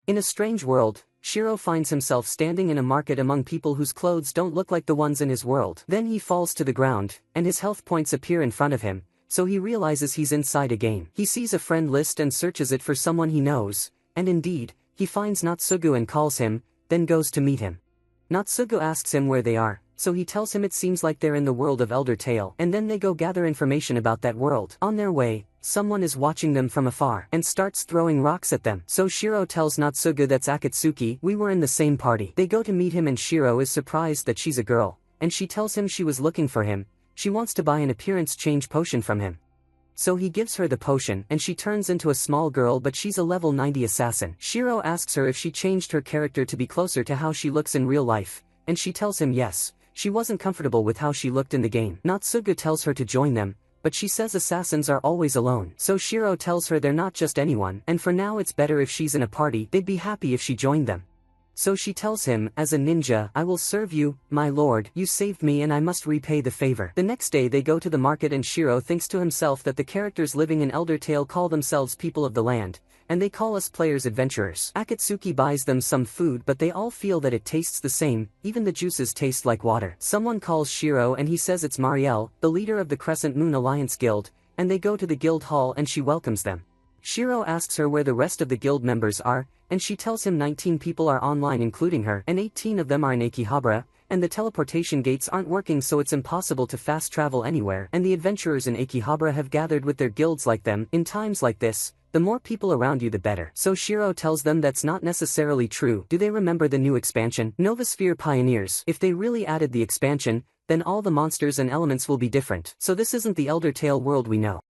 In a strange world, Shiro finds himself standing in a market among people whose clothes don't look like the ones in his world. Then he falls to the ground, and his health points appear in front of him, so he realizes he's inside a game. He sees a friend list and searches it for someone he knows, and indeed, he finds Natsugu and calls him, then goes to meet him. Natsugu asks him where they are, so he tells him it seems like they're in the world of Elder Tale, and then they go gather information about that world. On their way, someone is watching them from afar and starts throwing rocks at them. So Shiro tells Natsugu that's Akatsuki, we were in the same party. They go to meet him and Shiro is surprised that she's a girl, and she tells him she was looking for him, she wants to buy an appearance change potion from him. So he gives her the potion and she turns into a small girl, but she's a level 90 assassin. Shiro asks her if she changed her character to be closer to how she looks in real life, and she tells him yes, she wasn't comfortable with how she looked in the game. Natsugu tells her to join them, but she says assassins are always alone. So Shiro tells her they're not just anyone, and for now it's better if she's in a party, they'd be happy if she joined them. So she tells him, as a ninja, I will serve you, my lord, you saved me and I must repay the favor. The next day they go to the market and Shiro thinks to himself that the characters living in Elder Tale call themselves people of the land, and they call us players adventurers. Akatsuki buys them some food but they all feel that it tastes the same, even the juices taste like water. Someone calls Shiro and he says it's Marielle, the leader of the Crescent Moon Alliance Guild, and they go to the guild hall and she welcomes them. Shiro asks her where the rest of the guild members are, and she tells him 19 people are online including her, and 18 of them are in Akihabara, and the teleportation gates aren't working so it's impossible to fast travel anywhere, and the adventurers in Akihabara have gathered with their guilds like them. In times like this, the more people around you the better. So Shiro tells them that's not necessarily true. Do they remember the new expansion, Novasphere Pioneers? If they really added the expansion, then all the monsters and elements will be different. So this isn't the Elder Tale world we know.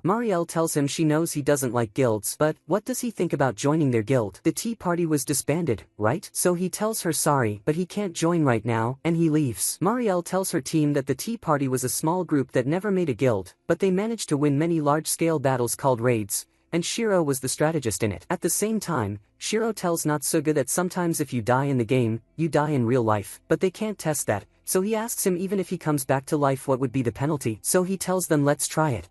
Marielle tells him she knows he doesn't like guilds, but what does he think about joining their guild? The tea party was disbanded, right? So he tells her sorry, but he can't join right now, and he leaves. Marielle tells her team that the tea party was a small group that never made a guild, but they managed to win many large-scale battles called raids, and Shiro was the strategist in it. At the same time, Shiro tells Natsugu that sometimes if you die in the game, you die in real life, but they can't test that, so he asks him even if he comes back to life what would be the penalty, so he tells them let's try it.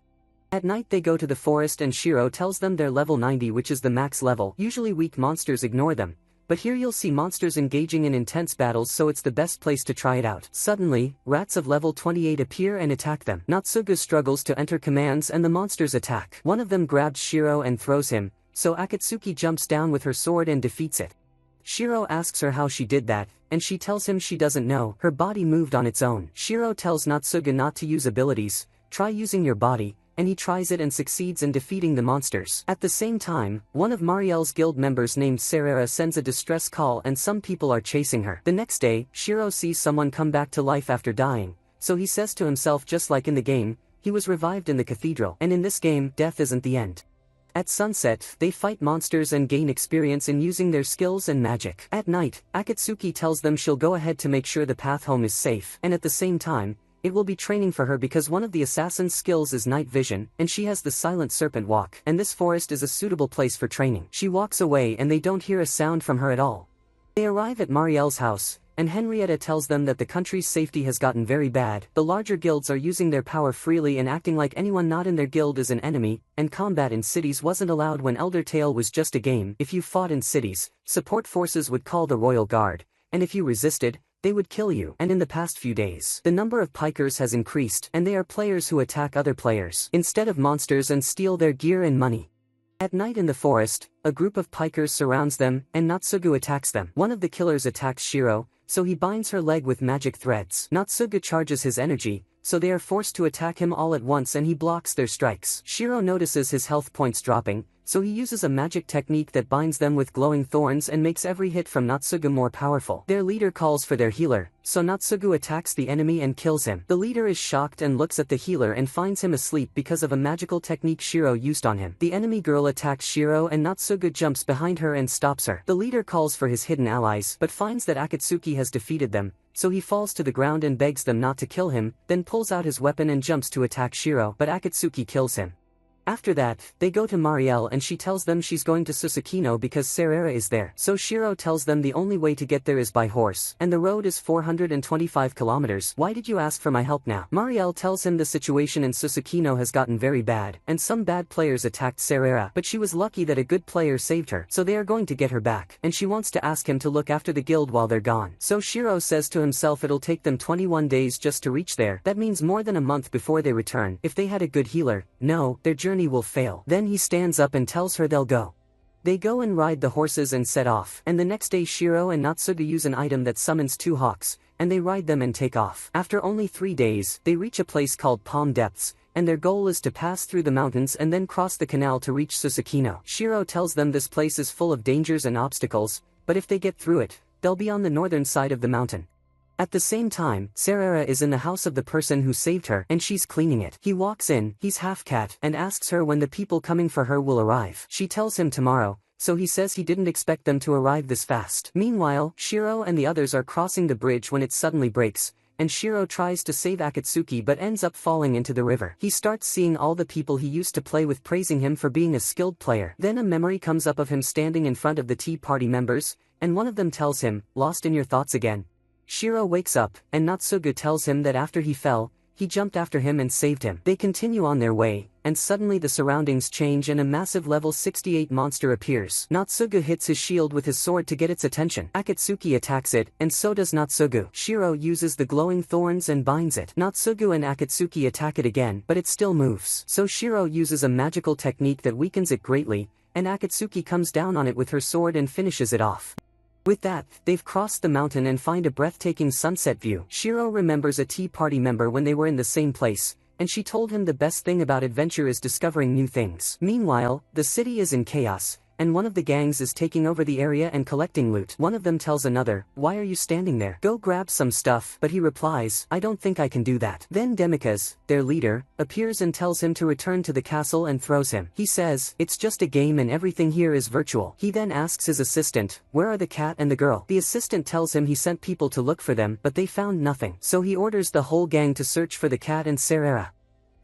At night they go to the forest and Shiro tells them they're level 90 which is the max level. Usually weak monsters ignore them, but here you'll see monsters engaging in intense battles so it's the best place to try it out. Suddenly, rats of level 28 appear and attack them. Natsugu struggles to enter commands and the monsters attack. One of them grabs Shiro and throws him, so Akatsuki jumps down with her sword and defeats it. Shiro asks her how she did that, and she tells him she doesn't know, her body moved on its own. Shiro tells Natsugu not to use abilities, try using your body, and he tries it and succeeds in defeating the monsters. At the same time, one of Marielle's guild members named Serera sends a distress call and some people are chasing her. The next day, Shiro sees someone come back to life after dying, so he says to himself just like in the game, he was revived in the cathedral, and in this game, death isn't the end. At sunset, they fight monsters and gain experience in using their skills and magic. At night, Akatsuki tells them she'll go ahead to make sure the path home is safe, and at the same time, it will be training for her because one of the assassin's skills is night vision, and she has the silent serpent walk, and this forest is a suitable place for training. She walks away and they don't hear a sound from her at all. They arrive at Marielle's house, and Henrietta tells them that the country's safety has gotten very bad, the larger guilds are using their power freely and acting like anyone not in their guild is an enemy, and combat in cities wasn't allowed when Elder Tale was just a game. If you fought in cities, support forces would call the Royal Guard, and if you resisted, they would kill you. And in the past few days, the number of pikers has increased, and they are players who attack other players instead of monsters and steal their gear and money. At night in the forest, a group of pikers surrounds them, and Natsugu attacks them. One of the killers attacks Shiro, so he binds her leg with magic threads. Natsugu charges his energy, so they are forced to attack him all at once and he blocks their strikes. Shiro notices his health points dropping, so he uses a magic technique that binds them with glowing thorns and makes every hit from Natsugu more powerful. Their leader calls for their healer, so Natsugu attacks the enemy and kills him. The leader is shocked and looks at the healer and finds him asleep because of a magical technique Shiro used on him. The enemy girl attacks Shiro and Natsugu jumps behind her and stops her. The leader calls for his hidden allies but finds that Akatsuki has defeated them, so he falls to the ground and begs them not to kill him, then pulls out his weapon and jumps to attack Shiro, but Akatsuki kills him. After that, they go to Marielle and she tells them she's going to Susukino because Serera is there. So Shiro tells them the only way to get there is by horse, and the road is 425 kilometers. Why did you ask for my help now? Marielle tells him the situation in Susukino has gotten very bad, and some bad players attacked Serera, but she was lucky that a good player saved her, so they are going to get her back, and she wants to ask him to look after the guild while they're gone. So Shiro says to himself it'll take them 21 days just to reach there. That means more than a month before they return. If they had a good healer, no, their journey will fail. Then he stands up and tells her they'll go. They go and ride the horses and set off, and the next day Shiro and Natsugu use an item that summons 2 hawks, and they ride them and take off. After only 3 days, they reach a place called Palm Depths, and their goal is to pass through the mountains and then cross the canal to reach Susukino. Shiro tells them this place is full of dangers and obstacles, but if they get through it, they'll be on the northern side of the mountain. At the same time, Serera is in the house of the person who saved her, and she's cleaning it. He walks in, he's half cat, and asks her when the people coming for her will arrive. She tells him tomorrow, so he says he didn't expect them to arrive this fast. Meanwhile, Shiro and the others are crossing the bridge when it suddenly breaks, and Shiro tries to save Akatsuki but ends up falling into the river. He starts seeing all the people he used to play with praising him for being a skilled player. Then a memory comes up of him standing in front of the Tea Party members, and one of them tells him, "Lost in your thoughts again." Shiro wakes up, and Natsugu tells him that after he fell, he jumped after him and saved him. They continue on their way, and suddenly the surroundings change and a massive level 68 monster appears. Natsugu hits his shield with his sword to get its attention. Akatsuki attacks it, and so does Natsugu. Shiro uses the glowing thorns and binds it. Natsugu and Akatsuki attack it again, but it still moves. So Shiro uses a magical technique that weakens it greatly, and Akatsuki comes down on it with her sword and finishes it off. With that, they've crossed the mountain and find a breathtaking sunset view. Shiro remembers a Tea Party member when they were in the same place, and she told him the best thing about adventure is discovering new things. Meanwhile, the city is in chaos, and one of the gangs is taking over the area and collecting loot. One of them tells another, "Why are you standing there? Go grab some stuff." But he replies, "I don't think I can do that." Then Demicas, their leader, appears and tells him to return to the castle and throws him. He says, "It's just a game and everything here is virtual." He then asks his assistant, "Where are the cat and the girl?" The assistant tells him he sent people to look for them, but they found nothing. So he orders the whole gang to search for the cat and Serera.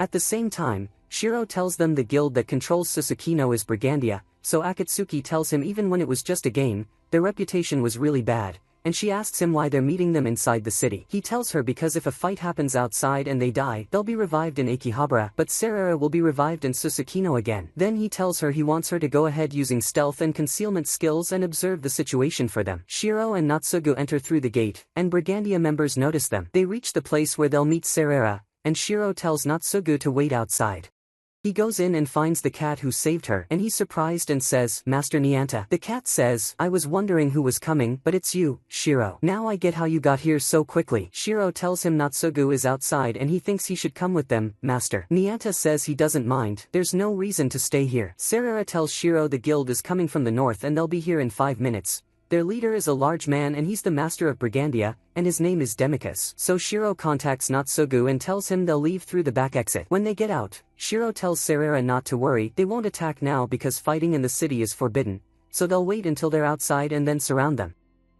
At the same time, Shiro tells them the guild that controls Susukino is Brigandia, so Akatsuki tells him even when it was just a game, their reputation was really bad, and she asks him why they're meeting them inside the city. He tells her because if a fight happens outside and they die, they'll be revived in Akihabara, but Serera will be revived in Susukino again. Then he tells her he wants her to go ahead using stealth and concealment skills and observe the situation for them. Shiro and Natsugu enter through the gate, and Brigandia members notice them. They reach the place where they'll meet Serera, and Shiro tells Natsugu to wait outside. He goes in and finds the cat who saved her, and he's surprised and says, "Master Nianta." The cat says, "I was wondering who was coming, but it's you, Shiro. Now I get how you got here so quickly." Shiro tells him Natsugu is outside and he thinks he should come with them, Master. Nianta says he doesn't mind, there's no reason to stay here. Serera tells Shiro the guild is coming from the north and they'll be here in 5 minutes. Their leader is a large man and he's the master of Brigandia, and his name is Demicas. So Shiro contacts Natsugu and tells him they'll leave through the back exit. When they get out, Shiro tells Serera not to worry, they won't attack now because fighting in the city is forbidden, so they'll wait until they're outside and then surround them.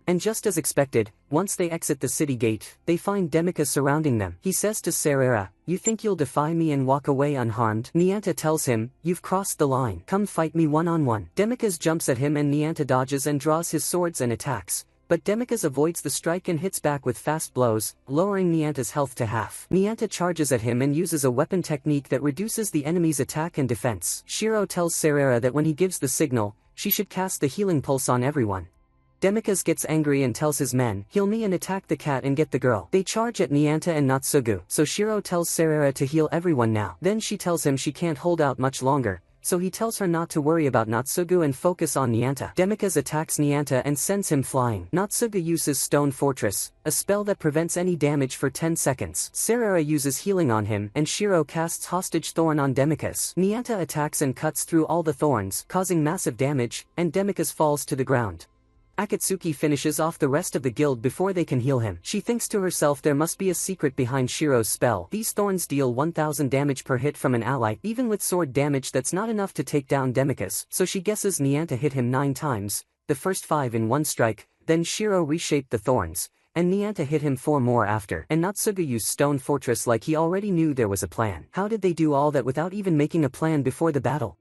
And just as expected, once they exit the city gate, they find Demicas surrounding them. He says to Serera, "You think you'll defy me and walk away unharmed?" Nianta tells him, "You've crossed the line. Come fight me one-on-one." Demicas jumps at him and Nianta dodges and draws his swords and attacks, but Demicas avoids the strike and hits back with fast blows, lowering Nianta's health to half. Nianta charges at him and uses a weapon technique that reduces the enemy's attack and defense. Shiro tells Serera that when he gives the signal, she should cast the healing pulse on everyone. Demicas gets angry and tells his men, "Heal me and attack the cat and get the girl." They charge at Nianta and Natsugu, so Shiro tells Serera to heal everyone now. Then she tells him she can't hold out much longer, so he tells her not to worry about Natsugu and focus on Nianta. Demicas attacks Nianta and sends him flying. Natsugu uses Stone Fortress, a spell that prevents any damage for 10 seconds. Serera uses healing on him and Shiro casts Hostage Thorn on Demicas. Nianta attacks and cuts through all the thorns, causing massive damage, and Demicas falls to the ground. Akatsuki finishes off the rest of the guild before they can heal him. She thinks to herself there must be a secret behind Shiro's spell. These thorns deal 1000 damage per hit from an ally. Even with sword damage that's not enough to take down Demicas, so she guesses Nianta hit him 9 times, the first 5 in one strike. Then Shiro reshaped the thorns, and Nianta hit him 4 more after. And Natsuga used Stone Fortress like he already knew there was a plan. How did they do all that without even making a plan before the battle?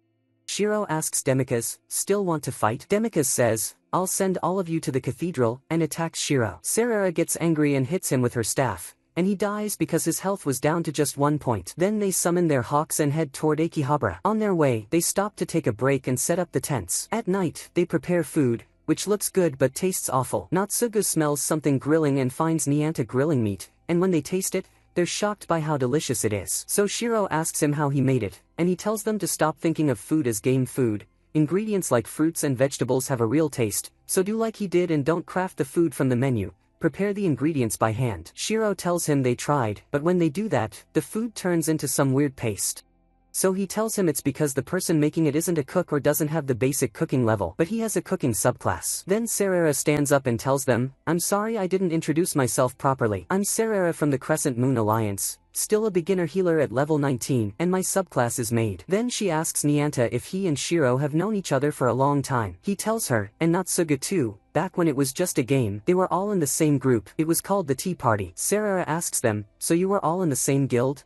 Shiro asks Demicus, still want to fight? Demicus says, I'll send all of you to the cathedral, and attacks Shiro. Sarara gets angry and hits him with her staff, and he dies because his health was down to just 1 point. Then they summon their hawks and head toward Akihabara. On their way, they stop to take a break and set up the tents. At night, they prepare food, which looks good but tastes awful. Natsuga smells something grilling and finds Nianta grilling meat, and when they taste it, they're shocked by how delicious it is. So Shiro asks him how he made it, and he tells them to stop thinking of food as game food. Ingredients like fruits and vegetables have a real taste, so do like he did and don't craft the food from the menu. Prepare the ingredients by hand. Shiro tells him they tried, but when they do that, the food turns into some weird paste. So he tells him it's because the person making it isn't a cook or doesn't have the basic cooking level, but he has a cooking subclass. Then Sarara stands up and tells them, I'm sorry I didn't introduce myself properly. I'm Sarara from the Crescent Moon Alliance, still a beginner healer at level 19, and my subclass is Maid. Then she asks Nianta if he and Shiro have known each other for a long time. He tells her, and Natsuga too, back when it was just a game, they were all in the same group. It was called the Tea Party. Sarara asks them, so you were all in the same guild?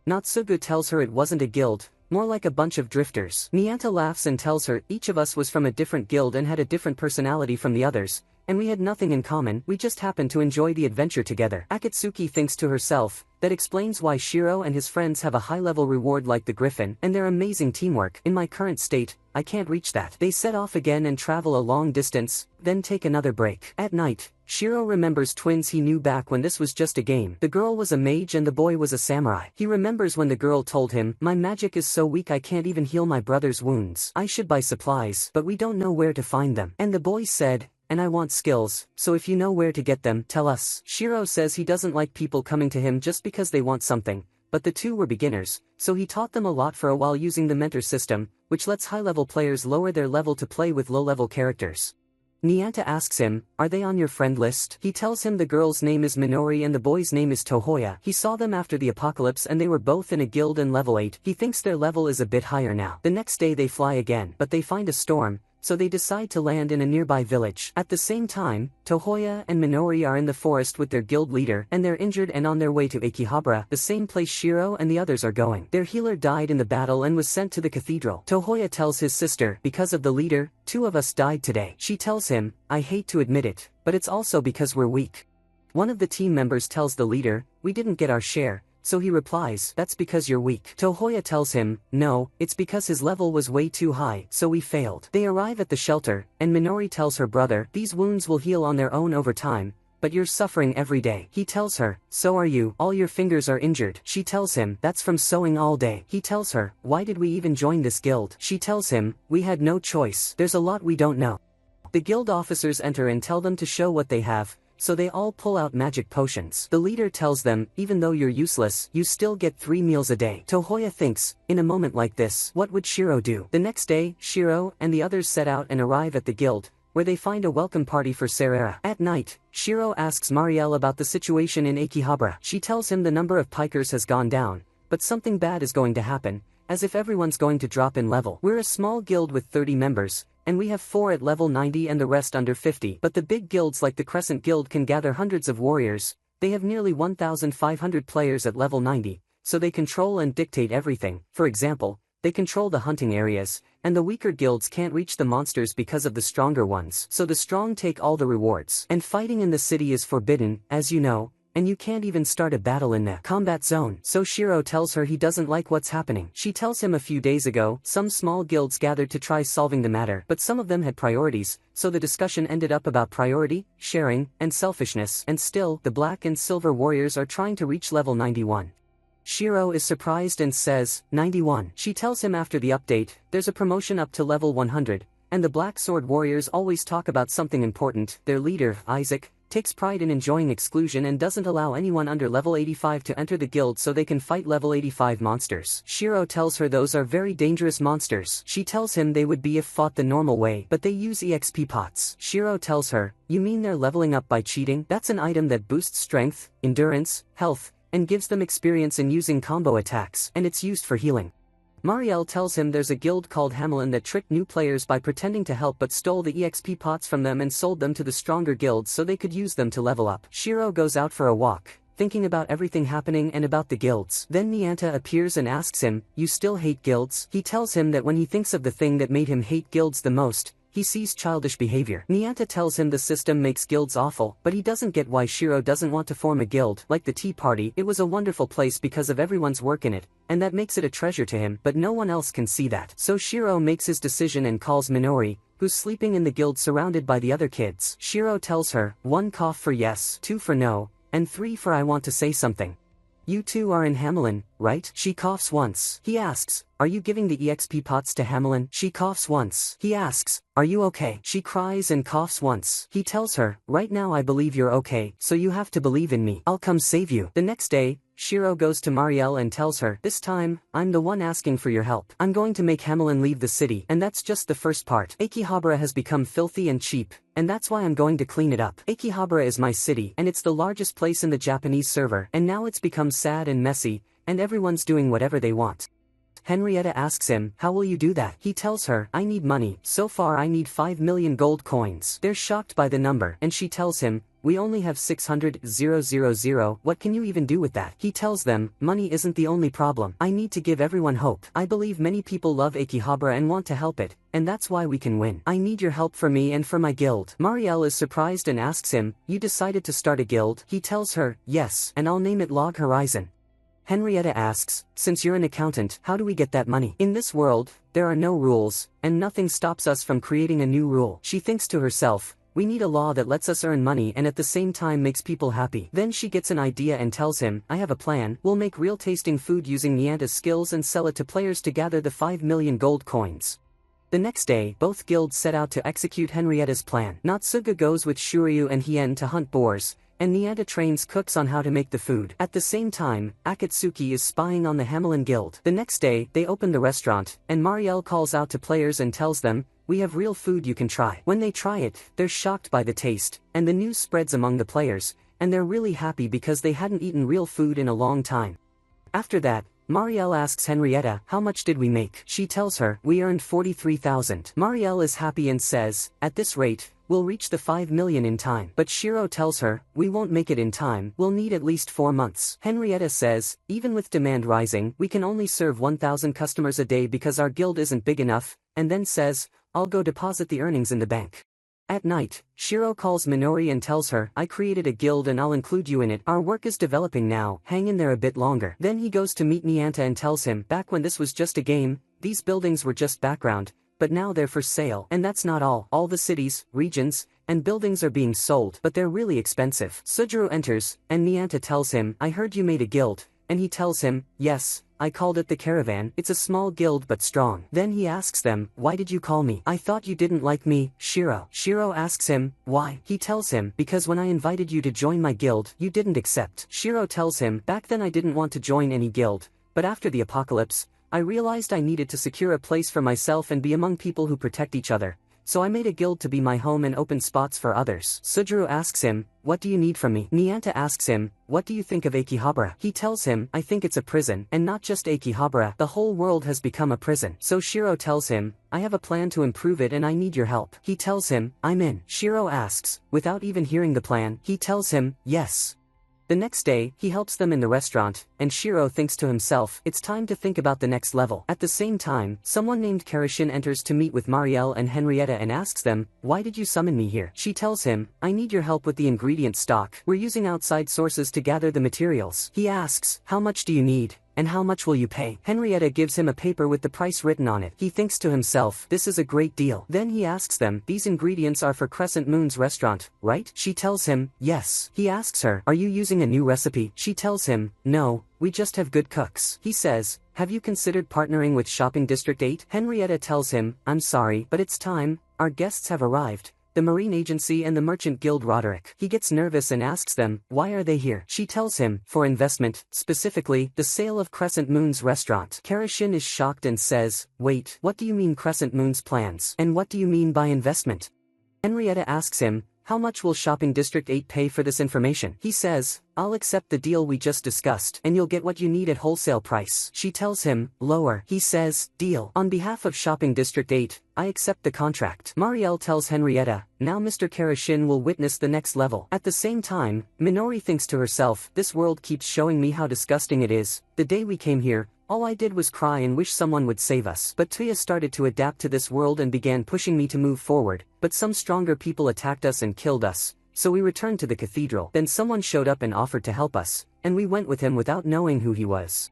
Natsuga tells her it wasn't a guild, more like a bunch of drifters. Nianta laughs and tells her each of us was from a different guild and had a different personality from the others, and we had nothing in common, we just happened to enjoy the adventure together. Akatsuki thinks to herself, that explains why Shiro and his friends have a high-level reward like the Griffin, and their amazing teamwork. In my current state, I can't reach that. They set off again and travel a long distance, then take another break. At night, Shiro remembers twins he knew back when this was just a game. The girl was a mage and the boy was a samurai. He remembers when the girl told him, my magic is so weak I can't even heal my brother's wounds. I should buy supplies, but we don't know where to find them. And the boy said, and I want skills, so if you know where to get them, tell us. Shiro says he doesn't like people coming to him just because they want something, but the two were beginners, so he taught them a lot for a while using the mentor system, which lets high-level players lower their level to play with low-level characters. Nianta asks him, are they on your friend list? He tells him the girl's name is Minori and the boy's name is Tohoya. He saw them after the apocalypse and they were both in a guild and level 8. He thinks their level is a bit higher now. The next day they fly again, but they find a storm, so they decide to land in a nearby village. At the same time, Tohoya and Minori are in the forest with their guild leader, and they're injured and on their way to Akihabara, the same place Shiro and the others are going. Their healer died in the battle and was sent to the cathedral. Tohoya tells his sister, because of the leader, 2 of us died today. She tells him, I hate to admit it, but it's also because we're weak. One of the team members tells the leader, we didn't get our share. So he replies, that's because you're weak. Tohoya tells him, no, it's because his level was way too high, so we failed. They arrive at the shelter, and Minori tells her brother, these wounds will heal on their own over time, but you're suffering every day. He tells her, so are you, all your fingers are injured. She tells him, that's from sewing all day. He tells her, why did we even join this guild? She tells him, we had no choice, there's a lot we don't know. The guild officers enter and tell them to show what they have, so they all pull out magic potions. The leader tells them, even though you're useless, you still get 3 meals a day. Tohoya thinks, in a moment like this, what would Shiro do? The next day, Shiro and the others set out and arrive at the guild, where they find a welcome party for Sarara. At night, Shiro asks Marielle about the situation in Akihabara. She tells him the number of pikers has gone down, but something bad is going to happen, as if everyone's going to drop in level. We're a small guild with 30 members, and we have 4 at level 90 and the rest under 50. But the big guilds like the Crescent Guild can gather hundreds of warriors. They have nearly 1,500 players at level 90, so they control and dictate everything. For example, they control the hunting areas, and the weaker guilds can't reach the monsters because of the stronger ones. So the strong take all the rewards. And fighting in the city is forbidden, as you know, and you can't even start a battle in the combat zone. So Shiro tells her he doesn't like what's happening. She tells him a few days ago, some small guilds gathered to try solving the matter, but some of them had priorities, so the discussion ended up about priority, sharing, and selfishness, and still, the black and silver warriors are trying to reach level 91. Shiro is surprised and says, 91. She tells him after the update, there's a promotion up to level 100, and the black sword warriors always talk about something important. Their leader, Isaac, takes pride in enjoying exclusion and doesn't allow anyone under level 85 to enter the guild so they can fight level 85 monsters. Shiro tells her those are very dangerous monsters. She tells him they would be if fought the normal way, but they use EXP pots. Shiro tells her, you mean they're leveling up by cheating? That's an item that boosts strength, endurance, health, and gives them experience in using combo attacks, and it's used for healing. Marielle tells him there's a guild called Hamelin that tricked new players by pretending to help but stole the EXP pots from them and sold them to the stronger guilds so they could use them to level up. Shiro goes out for a walk, thinking about everything happening and about the guilds. Then Nianta appears and asks him, "You still hate guilds?" He tells him that when he thinks of the thing that made him hate guilds the most, he sees childish behavior. Nianta tells him the system makes guilds awful, but he doesn't get why Shiro doesn't want to form a guild. Like the Tea Party, it was a wonderful place because of everyone's work in it, and that makes it a treasure to him, but no one else can see that. So Shiro makes his decision and calls Minori, who's sleeping in the guild surrounded by the other kids. Shiro tells her, 1 cough for yes, 2 for no, and 3 for I want to say something. You two are in Hamelin, right? She coughs once. He asks, "Are you giving the EXP pots to Hamelin?" She coughs once. He asks, "Are you okay?" She cries and coughs once. He tells her, "Right now I believe you're okay, so you have to believe in me. I'll come save you." The next day, Shiro goes to Marielle and tells her, "This time, I'm the one asking for your help. I'm going to make Hamelin leave the city, and that's just the first part. Akihabara has become filthy and cheap, and that's why I'm going to clean it up. Akihabara is my city, and it's the largest place in the Japanese server, and now it's become sad and messy, and everyone's doing whatever they want." Henrietta asks him, "How will you do that?" He tells her, "I need money. So far I need 5 million gold coins." They're shocked by the number, and she tells him, "We only have 600,000. What can you even do with that?" He tells them, "Money isn't the only problem. I need to give everyone hope. I believe many people love Akihabara and want to help it, and that's why we can win. I need your help for me and for my guild." Marielle is surprised and asks him, "You decided to start a guild?" He tells her, "Yes, and I'll name it Log Horizon." Henrietta asks, "Since you're an accountant, how do we get that money?" In this world, there are no rules, and nothing stops us from creating a new rule. She thinks to herself, "We need a law that lets us earn money and at the same time makes people happy." Then she gets an idea and tells him, "I have a plan. We'll make real tasting food using Nianta's skills and sell it to players to gather the 5 million gold coins." The next day, both guilds set out to execute Henrietta's plan. Natsuga goes with Shuryu and Hien to hunt boars, and Nianta trains cooks on how to make the food. At the same time, Akatsuki is spying on the Hamelin Guild. The next day, they open the restaurant, and Marielle calls out to players and tells them, "We have real food you can try." When they try it, they're shocked by the taste, and the news spreads among the players, and they're really happy because they hadn't eaten real food in a long time. After that, Marielle asks Henrietta, "How much did we make?" She tells her, "We earned 43,000. Marielle is happy and says, "At this rate, we'll reach the 5 million in time." But Shiro tells her, "We won't make it in time, we'll need at least 4 months. Henrietta says, "Even with demand rising, we can only serve 1,000 customers a day because our guild isn't big enough," and then says, "I'll go deposit the earnings in the bank." At night, Shiro calls Minori and tells her, "I created a guild and I'll include you in it. Our work is developing now, hang in there a bit longer." Then he goes to meet Nianta and tells him, "Back when this was just a game, these buildings were just background, but now they're for sale. And that's not all. All the cities, regions, and buildings are being sold, but they're really expensive." Sujiro enters, and Nianta tells him, "I heard you made a guild," and he tells him, "Yes, I called it the Caravan. It's a small guild but strong." Then he asks them, "Why did you call me? I thought you didn't like me, Shiro." Shiro asks him, "Why?" He tells him, "Because when I invited you to join my guild, you didn't accept." Shiro tells him, "Back then I didn't want to join any guild, but after the apocalypse, I realized I needed to secure a place for myself and be among people who protect each other. So I made a guild to be my home and open spots for others." Sujiro asks him, "What do you need from me?" Nianta asks him, "What do you think of Akihabara?" He tells him, "I think it's a prison, and not just Akihabara, the whole world has become a prison." So Shiro tells him, "I have a plan to improve it and I need your help." He tells him, "I'm in." Shiro asks, without even hearing the plan, he tells him, "Yes." The next day, he helps them in the restaurant, and Shiro thinks to himself, "It's time to think about the next level." At the same time, someone named Karashin enters to meet with Marielle and Henrietta and asks them, "Why did you summon me here?" She tells him, "I need your help with the ingredient stock. We're using outside sources to gather the materials." He asks, "How much do you need? And how much will you pay?" Henrietta gives him a paper with the price written on it. He thinks to himself, "This is a great deal." Then he asks them, "These ingredients are for Crescent Moon's restaurant, right?" She tells him, "Yes." He asks her, "Are you using a new recipe?" She tells him, "No, we just have good cooks." He says, "Have you considered partnering with Shopping District 8? Henrietta tells him, "I'm sorry, but it's time. Our guests have arrived. The Marine Agency and the Merchant Guild Roderick." He gets nervous and asks them, "Why are they here?" She tells him, "For investment, specifically, the sale of Crescent Moon's restaurant." Karashin is shocked and says, "Wait, what do you mean Crescent Moon's plans? And what do you mean by investment?" Henrietta asks him, how much will Shopping District 8 pay for this information? He says, I'll accept the deal we just discussed and you'll get what you need at wholesale price. She tells him, lower. He says, deal. On behalf of Shopping District 8, I accept the contract. Marielle tells Henrietta, now Mr. Karashin will witness the next level. At the same time, Minori thinks to herself, this world keeps showing me how disgusting it is. The day we came here, all I did was cry and wish someone would save us. But Tuya started to adapt to this world and began pushing me to move forward, but some stronger people attacked us and killed us. So we returned to the cathedral. Then someone showed up and offered to help us, and we went with him without knowing who he was.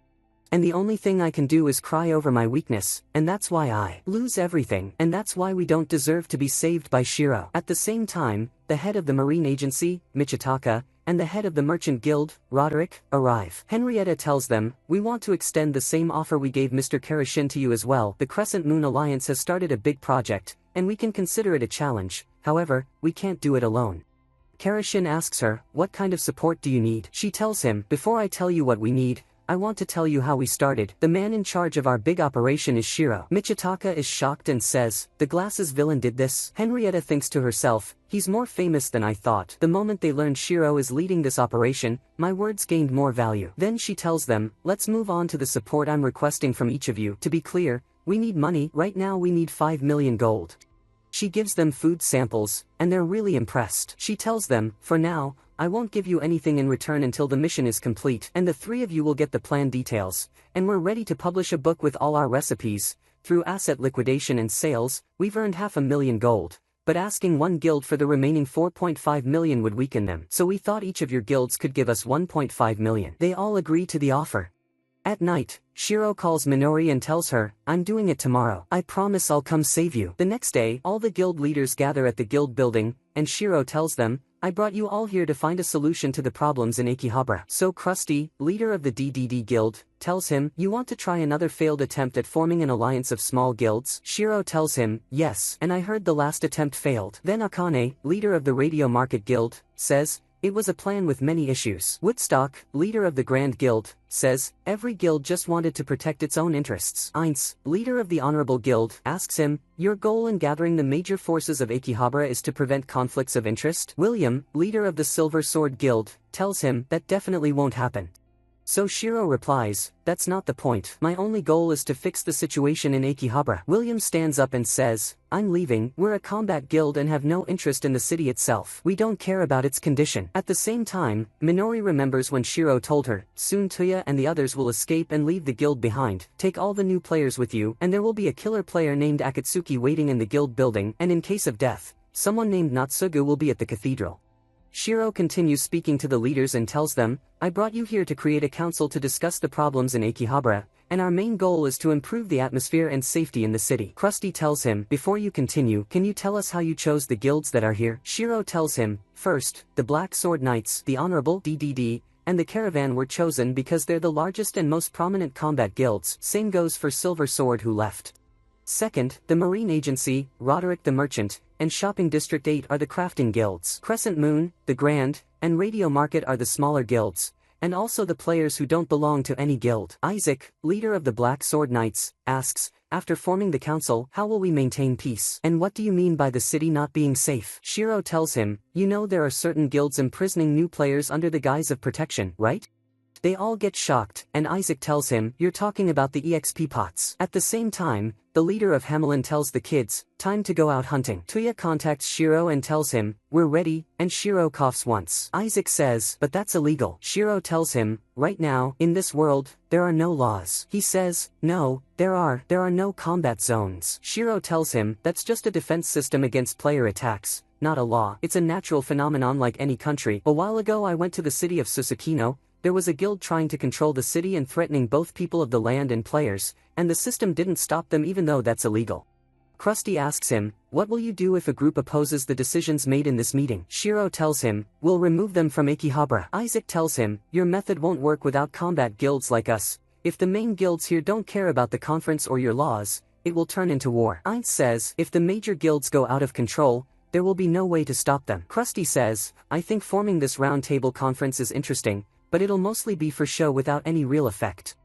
And the only thing I can do is cry over my weakness, and that's why I lose everything, and that's why we don't deserve to be saved by Shiro. At the same time, the head of the Marine Agency, Michitaka, and the head of the Merchant Guild, Roderick, arrive. Henrietta tells them, we want to extend the same offer we gave Mr. Karashin to you as well. The Crescent Moon Alliance has started a big project, and we can consider it a challenge, however, we can't do it alone. Karashin asks her, what kind of support do you need? She tells him, before I tell you what we need, I want to tell you how we started. The man in charge of our big operation is Shiro. Michitaka is shocked and says, the glasses villain did this? Henrietta thinks to herself, he's more famous than I thought. The moment they learned Shiro is leading this operation, my words gained more value. Then she tells them, let's move on to the support I'm requesting from each of you. To be clear, we need money. Right now we need 5 million gold. She gives them food samples, and they're really impressed. She tells them, for now, I won't give you anything in return until the mission is complete, and the 3 of you will get the plan details, and we're ready to publish a book with all our recipes. Through asset liquidation and sales, we've earned 500,000 gold, but asking one guild for the remaining 4.5 million would weaken them, so we thought each of your guilds could give us 1.5 million. They all agree to the offer. At night, Shiro calls Minori and tells her, I'm doing it tomorrow. I promise I'll come save you. The next day, all the guild leaders gather at the guild building, and Shiro tells them, I brought you all here to find a solution to the problems in Akihabara. So Krusty, leader of the DDD guild, tells him, you want to try another failed attempt at forming an alliance of small guilds? Shiro tells him, yes, and I heard the last attempt failed. Then Akane, leader of the Radio Market Guild, says, it was a plan with many issues. Woodstock, leader of the Grand Guild, says, every guild just wanted to protect its own interests. Ainz, leader of the Honorable Guild, asks him, your goal in gathering the major forces of Akihabara is to prevent conflicts of interest? William, leader of the Silver Sword Guild, tells him, that definitely won't happen. So Shiro replies, that's not the point. My only goal is to fix the situation in Akihabara. William stands up and says, I'm leaving. We're a combat guild and have no interest in the city itself. We don't care about its condition. At the same time, Minori remembers when Shiro told her, soon Tuya and the others will escape and leave the guild behind. Take all the new players with you, and there will be a killer player named Akatsuki waiting in the guild building, and in case of death, someone named Natsugu will be at the cathedral. Shiro continues speaking to the leaders and tells them, I brought you here to create a council to discuss the problems in Akihabara, and our main goal is to improve the atmosphere and safety in the city. Krusty tells him, before you continue, can you tell us how you chose the guilds that are here? Shiro tells him, first, the Black Sword Knights, the Honorable DDD, and the Caravan were chosen because they're the largest and most prominent combat guilds. Same goes for Silver Sword who left. Second, the Marine Agency, Roderick the Merchant, and Shopping District 8 are the crafting guilds. Crescent Moon, the Grand, and Radio Market are the smaller guilds, and also the players who don't belong to any guild. Isaac, leader of the Black Sword Knights, asks, after forming the council, how will we maintain peace? And what do you mean by the city not being safe? Shiro tells him, you know there are certain guilds imprisoning new players under the guise of protection, right? They all get shocked, and Isaac tells him, you're talking about the EXP pots. At the same time, the leader of Hamelin tells the kids, time to go out hunting. Tuya contacts Shiro and tells him, we're ready, and Shiro coughs once. Isaac says, but that's illegal. Shiro tells him, right now, in this world, there are no laws. He says, no, there are no combat zones. Shiro tells him, that's just a defense system against player attacks, not a law. It's a natural phenomenon like any country. A while ago I went to the city of Susukino. There was a guild trying to control the city and threatening both people of the land and players, and the system didn't stop them even though that's illegal. Krusty asks him, what will you do if a group opposes the decisions made in this meeting? Shiro tells him, we'll remove them from Akihabara. Isaac tells him, your method won't work without combat guilds like us. If the main guilds here don't care about the conference or your laws, it will turn into war. Ainz says, if the major guilds go out of control, there will be no way to stop them. Krusty says, I think forming this roundtable conference is interesting, but it'll mostly be for show without any real effect.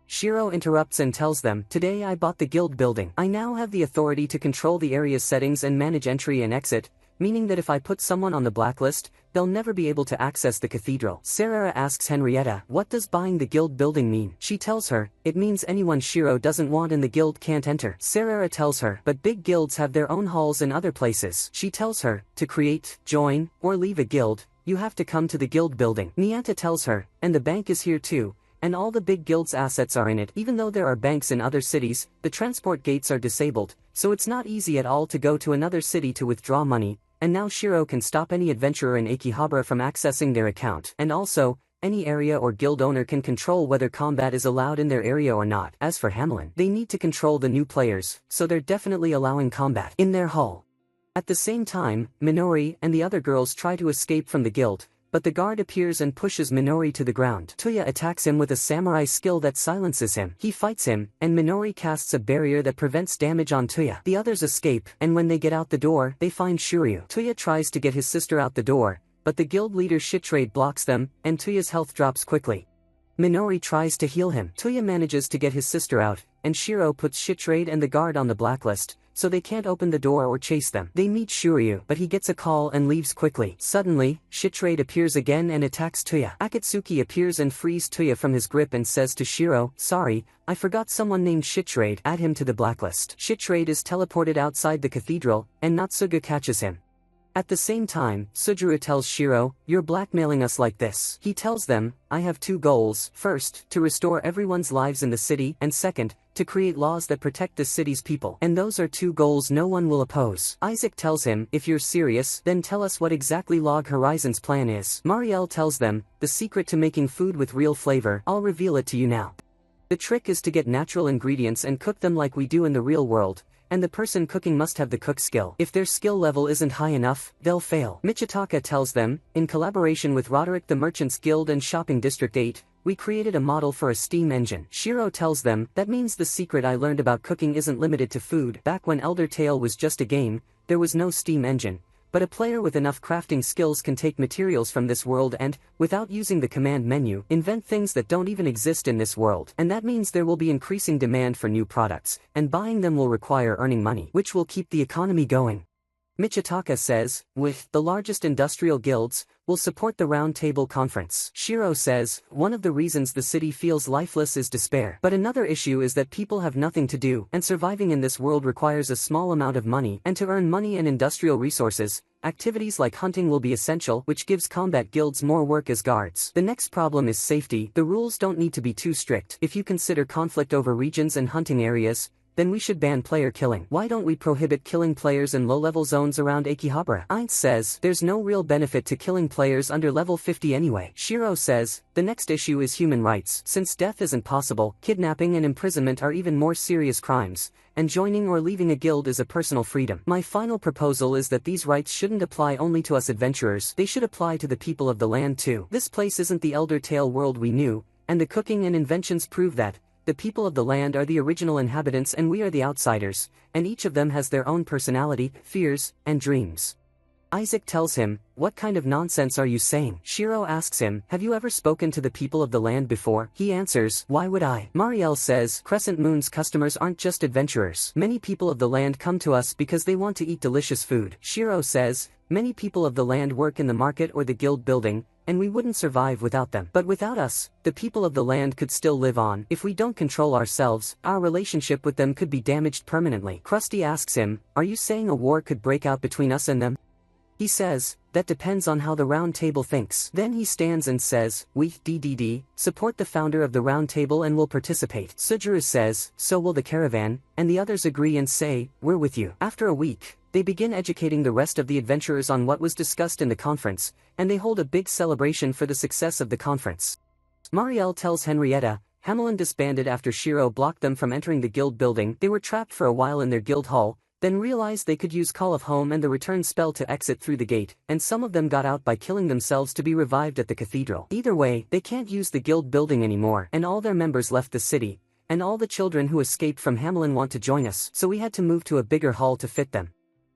Shiro interrupts and tells them, today I bought the guild building. I now have the authority to control the area's settings and manage entry and exit, meaning that if I put someone on the blacklist, they'll never be able to access the cathedral. Sarah asks Henrietta, what does buying the guild building mean? She tells her, it means anyone Shiro doesn't want in the guild can't enter. Sarah tells her, but big guilds have their own halls in other places. She tells her, to create, join, or leave a guild, you have to come to the guild building. Nianta tells her, and the bank is here too. And all the big guild's assets are in it. Even though there are banks in other cities, the transport gates are disabled, so it's not easy at all to go to another city to withdraw money, and now Shiro can stop any adventurer in Akihabara from accessing their account. And also, any area or guild owner can control whether combat is allowed in their area or not. As for Hamelin, they need to control the new players, so they're definitely allowing combat in their hall. At the same time, Minori and the other girls try to escape from the guild, but the guard appears and pushes Minori to the ground. Tuya attacks him with a samurai skill that silences him. He fights him, and Minori casts a barrier that prevents damage on Tuya. The others escape, and when they get out the door, they find Shiryu. Tuya tries to get his sister out the door, but the guild leader Shitrade blocks them, and Tuya's health drops quickly. Minori tries to heal him. Tuya manages to get his sister out, and Shiro puts Shitrade and the guard on the blacklist, so they can't open the door or chase them. They meet Shiryu, but he gets a call and leaves quickly. Suddenly, Shitrade appears again and attacks Tuya. Akatsuki appears and frees Tuya from his grip and says to Shiro, sorry, I forgot someone named Shitrade, add him to the blacklist. Shitrade is teleported outside the cathedral, and Natsuga catches him. At the same time, Sujuru tells Shiro, you're blackmailing us like this. He tells them, I have two goals, first, to restore everyone's lives in the city, and second, to create laws that protect the city's people. And those are two goals no one will oppose. Isaac tells him, if you're serious, then tell us what exactly Log Horizon's plan is. Marielle tells them, the secret to making food with real flavor, I'll reveal it to you now. The trick is to get natural ingredients and cook them like we do in the real world, and the person cooking must have the cook skill. If their skill level isn't high enough, they'll fail. Michitaka tells them, in collaboration with Roderick the Merchants Guild and Shopping District 8, we created a model for a steam engine. Shiro tells them, that means the secret I learned about cooking isn't limited to food. Back when Elder Tale was just a game, there was no steam engine. But a player with enough crafting skills can take materials from this world and, without using the command menu, invent things that don't even exist in this world. And that means there will be increasing demand for new products, and buying them will require earning money, which will keep the economy going. Michitaka says, with the largest industrial guilds, will support the Round Table Conference. Shiro says, one of the reasons the city feels lifeless is despair. But another issue is that people have nothing to do, and surviving in this world requires a small amount of money, and to earn money and industrial resources, activities like hunting will be essential, which gives combat guilds more work as guards. The next problem is safety. The rules don't need to be too strict. If you consider conflict over regions and hunting areas, then we should ban player killing. Why don't we prohibit killing players in low-level zones around Akihabara? Ainz says, there's no real benefit to killing players under level 50 anyway. Shiro says, the next issue is human rights. Since death isn't possible, kidnapping and imprisonment are even more serious crimes, and joining or leaving a guild is a personal freedom. My final proposal is that these rights shouldn't apply only to us adventurers, they should apply to the people of the land too. This place isn't the Elder Tale world we knew, and the cooking and inventions prove that. The people of the land are the original inhabitants and we are the outsiders, and each of them has their own personality, fears, and dreams. Isaac tells him, what kind of nonsense are you saying? Shiro asks him, have you ever spoken to the people of the land before? He answers, why would I? Marielle says, Crescent Moon's customers aren't just adventurers. Many people of the land come to us because they want to eat delicious food. Shiro says, many people of the land work in the market or the guild building, and we wouldn't survive without them. But without us, the people of the land could still live on. If we don't control ourselves, our relationship with them could be damaged permanently. Krusty asks him, are you saying a war could break out between us and them? He says, that depends on how the Round Table thinks. Then he stands and says, we, DDD, support the founder of the Round Table and will participate. Sujuru says, so will the caravan, and the others agree and say, we're with you. After a week, they begin educating the rest of the adventurers on what was discussed in the conference, and they hold a big celebration for the success of the conference. Marielle tells Henrietta, Hamelin disbanded after Shiro blocked them from entering the guild building. They were trapped for a while in their guild hall, then realized they could use Call of Home and the return spell to exit through the gate, and some of them got out by killing themselves to be revived at the cathedral. Either way, they can't use the guild building anymore, and all their members left the city, and all the children who escaped from Hamelin want to join us, so we had to move to a bigger hall to fit them.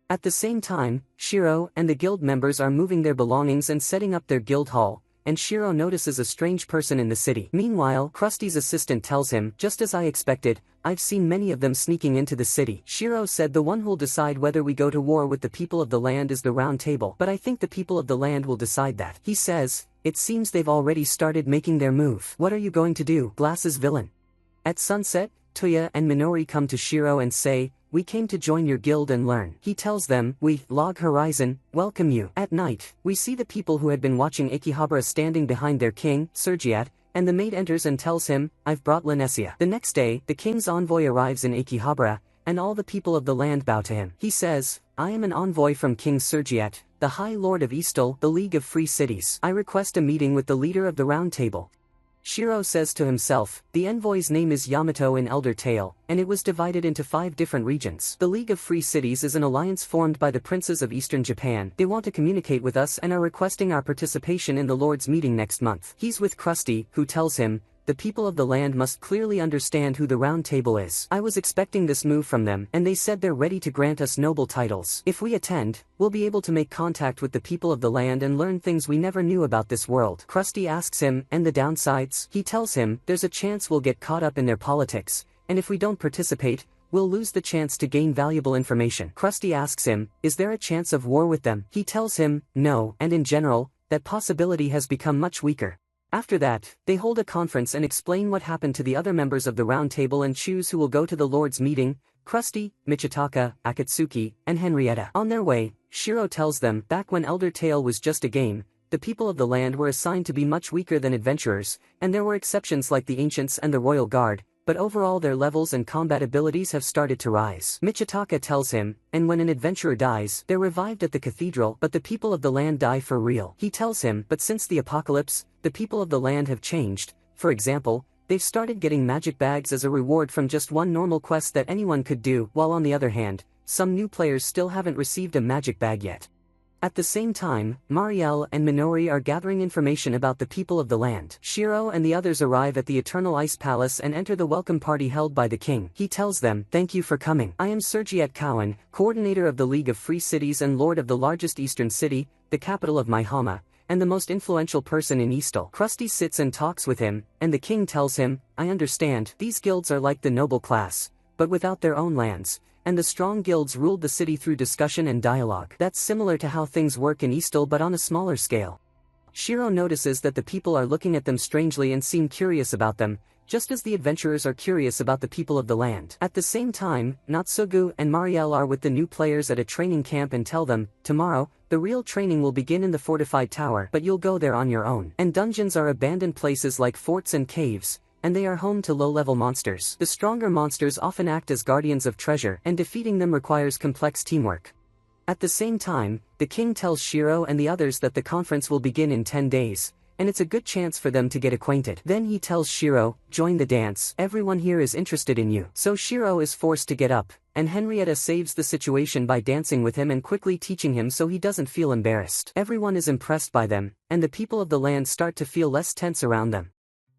At the same time, Shiro and the guild members are moving their belongings and setting up their guild hall, and Shiro notices a strange person in the city. Meanwhile, Krusty's assistant tells him, just as I expected, I've seen many of them sneaking into the city. Shiro said the one who'll decide whether we go to war with the people of the land is the Round Table, but I think the people of the land will decide that. He says, it seems they've already started making their move. What are you going to do, Glass's villain? At sunset, Toya and Minori come to Shiro and say, we came to join your guild and learn. He tells them, we, Log Horizon, welcome you. At night, we see the people who had been watching Akihabara standing behind their king, Sergiat, and the maid enters and tells him, I've brought Linesia. The next day, the king's envoy arrives in Akihabara, and all the people of the land bow to him. He says, I am an envoy from King Sergiat, the High Lord of Eastal, the League of Free Cities. I request a meeting with the leader of the Round Table. Shiro says to himself, the envoy's name is Yamato in Elder Tale, and it was divided into 5 different regions. The League of Free Cities is an alliance formed by the princes of Eastern Japan. They want to communicate with us and are requesting our participation in the Lord's meeting next month. He's with Krusty, who tells him, the people of the land must clearly understand who the Round Table is. I was expecting this move from them, and they said they're ready to grant us noble titles. If we attend, we'll be able to make contact with the people of the land and learn things we never knew about this world. Krusty asks him, and the downsides? He tells him, there's a chance we'll get caught up in their politics, and if we don't participate, we'll lose the chance to gain valuable information. Krusty asks him, is there a chance of war with them? He tells him, no, and in general, that possibility has become much weaker. After that, they hold a conference and explain what happened to the other members of the Round Table and choose who will go to the Lord's meeting, Krusty, Michitaka, Akatsuki, and Henrietta. On their way, Shiro tells them, back when Elder Tale was just a game, the people of the land were assigned to be much weaker than adventurers, and there were exceptions like the Ancients and the Royal Guard, but overall their levels and combat abilities have started to rise. Michitaka tells him, and when an adventurer dies, they're revived at the cathedral, but the people of the land die for real. He tells him, but since the apocalypse, the people of the land have changed. For example, they've started getting magic bags as a reward from just one normal quest that anyone could do, while on the other hand, some new players still haven't received a magic bag yet. At the same time, Marielle and Minori are gathering information about the people of the land. Shiro and the others arrive at the Eternal Ice Palace and enter the welcome party held by the king. He tells them, thank you for coming. I am Sergiat Cowan, coordinator of the League of Free Cities and lord of the largest eastern city, the capital of Manhwa, and the most influential person in Eastal. Krusty sits and talks with him, and the king tells him, I understand, these guilds are like the noble class, but without their own lands. And the strong guilds ruled the city through discussion and dialogue. That's similar to how things work in Eastal but on a smaller scale. Shiro notices that the people are looking at them strangely and seem curious about them, just as the adventurers are curious about the people of the land. At the same time, Natsugu and Marielle are with the new players at a training camp and tell them, tomorrow, the real training will begin in the fortified tower, but you'll go there on your own. And dungeons are abandoned places like forts and caves, and they are home to low-level monsters. The stronger monsters often act as guardians of treasure, and defeating them requires complex teamwork. At the same time, the king tells Shiro and the others that the conference will begin in 10 days, and it's a good chance for them to get acquainted. Then he tells Shiro, join the dance, everyone here is interested in you. So Shiro is forced to get up, and Henrietta saves the situation by dancing with him and quickly teaching him so he doesn't feel embarrassed. Everyone is impressed by them, and the people of the land start to feel less tense around them.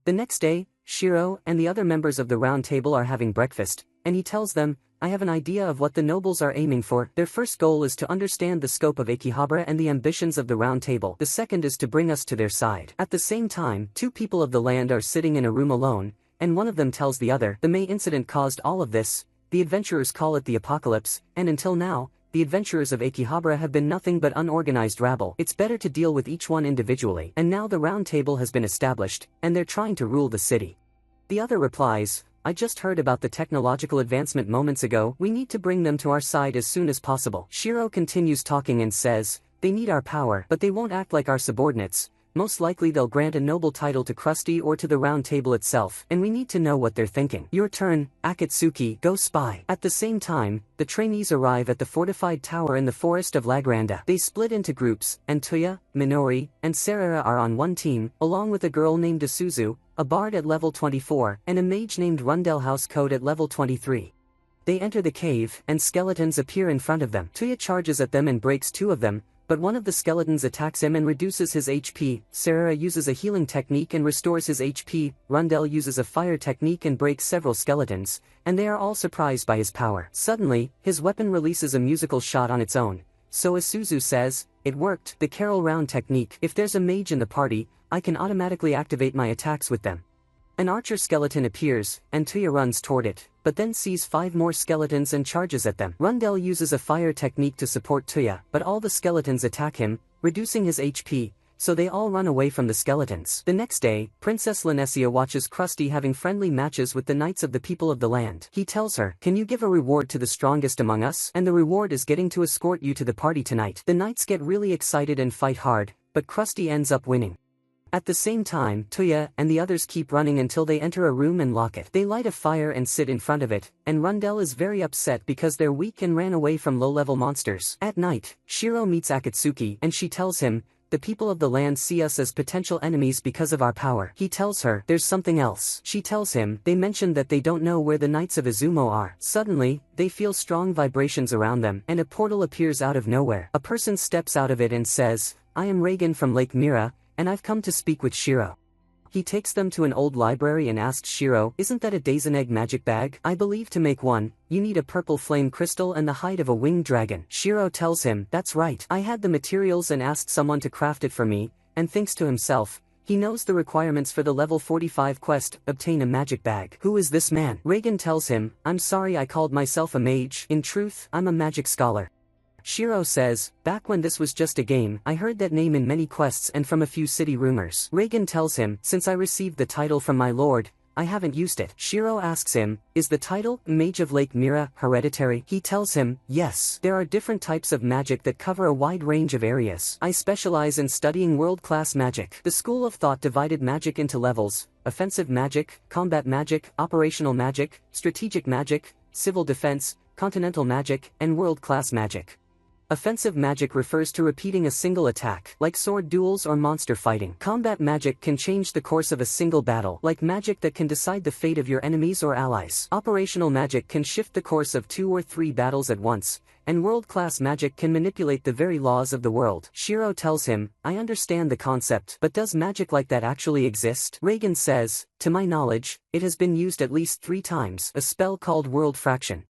The next day, Shiro and the other members of the Round Table are having breakfast, and he tells them, I have an idea of what the nobles are aiming for. Their first goal is to understand the scope of Akihabara and the ambitions of the Round Table. The second is to bring us to their side. At the same time, 2 people of the land are sitting in a room alone, and one of them tells the other, the May incident caused all of this, the adventurers call it the apocalypse, and until now, the adventurers of Akihabara have been nothing but unorganized rabble. It's better to deal with each one individually. And now the Round Table has been established, and they're trying to rule the city. The other replies, I just heard about the technological advancement moments ago, we need to bring them to our side as soon as possible. Shiro continues talking and says, they need our power, but they won't act like our subordinates. Most likely they'll grant a noble title to Krusty or to the Round Table itself, and we need to know what they're thinking. Your turn, Akatsuki, go spy. At the same time, the trainees arrive at the fortified tower in the forest of Lagranda. They split into groups, and Toya, Minori, and Sarara are on one team, along with a girl named Isuzu, a bard at level 24, and a mage named Rundell Housecode at level 23. They enter the cave, and skeletons appear in front of them. Toya charges at them and breaks 2 of them, but one of the skeletons attacks him and reduces his HP, Sarara uses a healing technique and restores his HP, Rundell uses a fire technique and breaks several skeletons, and they are all surprised by his power. Suddenly, his weapon releases a musical shot on its own, so Isuzu says, It worked, the Carol Round technique. If there's a mage in the party, I can automatically activate my attacks with them. An archer skeleton appears, and Tuya runs toward it, but then sees 5 more skeletons and charges at them. Rundell uses a fire technique to support Tuya, but all the skeletons attack him, reducing his HP, so they all run away from the skeletons. The next day, Princess Lanessia watches Krusty having friendly matches with the knights of the people of the land. He tells her, "Can you give a reward to the strongest among us? And the reward is getting to escort you to the party tonight." The knights get really excited and fight hard, but Krusty ends up winning. At the same time, Tuya and the others keep running until they enter a room and lock it. They light a fire and sit in front of it, and Rundell is very upset because they're weak and ran away from low-level monsters. At night, Shiro meets Akatsuki and she tells him, "The people of the land see us as potential enemies because of our power." He tells her, "There's something else." She tells him, "They mentioned that they don't know where the Knights of Izumo are." Suddenly, they feel strong vibrations around them, and a portal appears out of nowhere. A person steps out of it and says, "I am Reagan from Lake Mira, and I've come to speak with Shiro." He takes them to an old library and asks Shiro, "Isn't that a Daisonegg magic bag? I believe to make one, you need a purple flame crystal and the hide of a winged dragon." Shiro tells him, "That's right. I had the materials and asked someone to craft it for me," and thinks to himself, he knows the requirements for the level 45 quest, obtain a magic bag. Who is this man? Reagan tells him, "I'm sorry I called myself a mage. In truth, I'm a magic scholar." Shiro says, "Back when this was just a game, I heard that name in many quests and from a few city rumors." Reagan tells him, "Since I received the title from my lord, I haven't used it." Shiro asks him, "Is the title, Mage of Lake Mira, hereditary?" He tells him, "Yes. There are different types of magic that cover a wide range of areas. I specialize in studying world-class magic." The school of thought divided magic into levels: offensive magic, combat magic, operational magic, strategic magic, civil defense, continental magic, and world-class magic. Offensive magic refers to repeating a single attack, like sword duels or monster fighting. Combat magic can change the course of a single battle, like magic that can decide the fate of your enemies or allies. Operational magic can shift the course of 2 or 3 battles at once, and world-class magic can manipulate the very laws of the world. Shiro tells him, "I understand the concept, but does magic like that actually exist?" Reagan says, "To my knowledge, it has been used at least 3 times, a spell called World Fraction."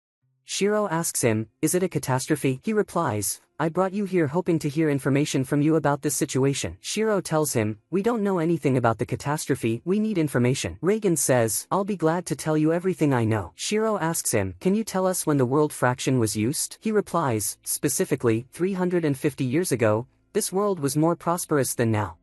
Shiro asks him, "Is it a catastrophe?" He replies, "I brought you here hoping to hear information from you about this situation." Shiro tells him, "We don't know anything about the catastrophe, we need information." Reagan says, "I'll be glad to tell you everything I know." Shiro asks him, "Can you tell us when the world fraction was used?" He replies, "Specifically, 350 years ago, this world was more prosperous than now.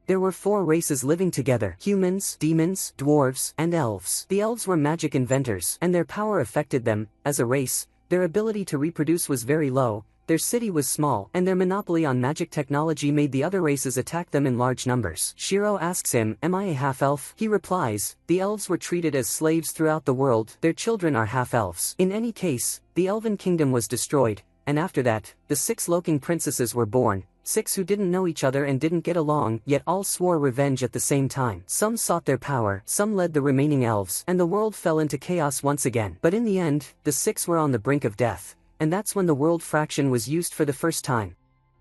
There were 4 races living together: humans, demons, dwarves, and elves. The elves were magic inventors, and their power affected them. As a race, their ability to reproduce was very low, their city was small, and their monopoly on magic technology made the other races attack them in large numbers." Shiro asks him, "Am I a half-elf?" He replies, "The elves were treated as slaves throughout the world, their children are half-elves." In any case, the elven kingdom was destroyed, and after that, the 6 Loking princesses were born. 6 who didn't know each other and didn't get along, yet all swore revenge at the same time. Some sought their power, some led the remaining elves, and the world fell into chaos once again. But in the end, the 6 were on the brink of death, and that's when the world fraction was used for the first time.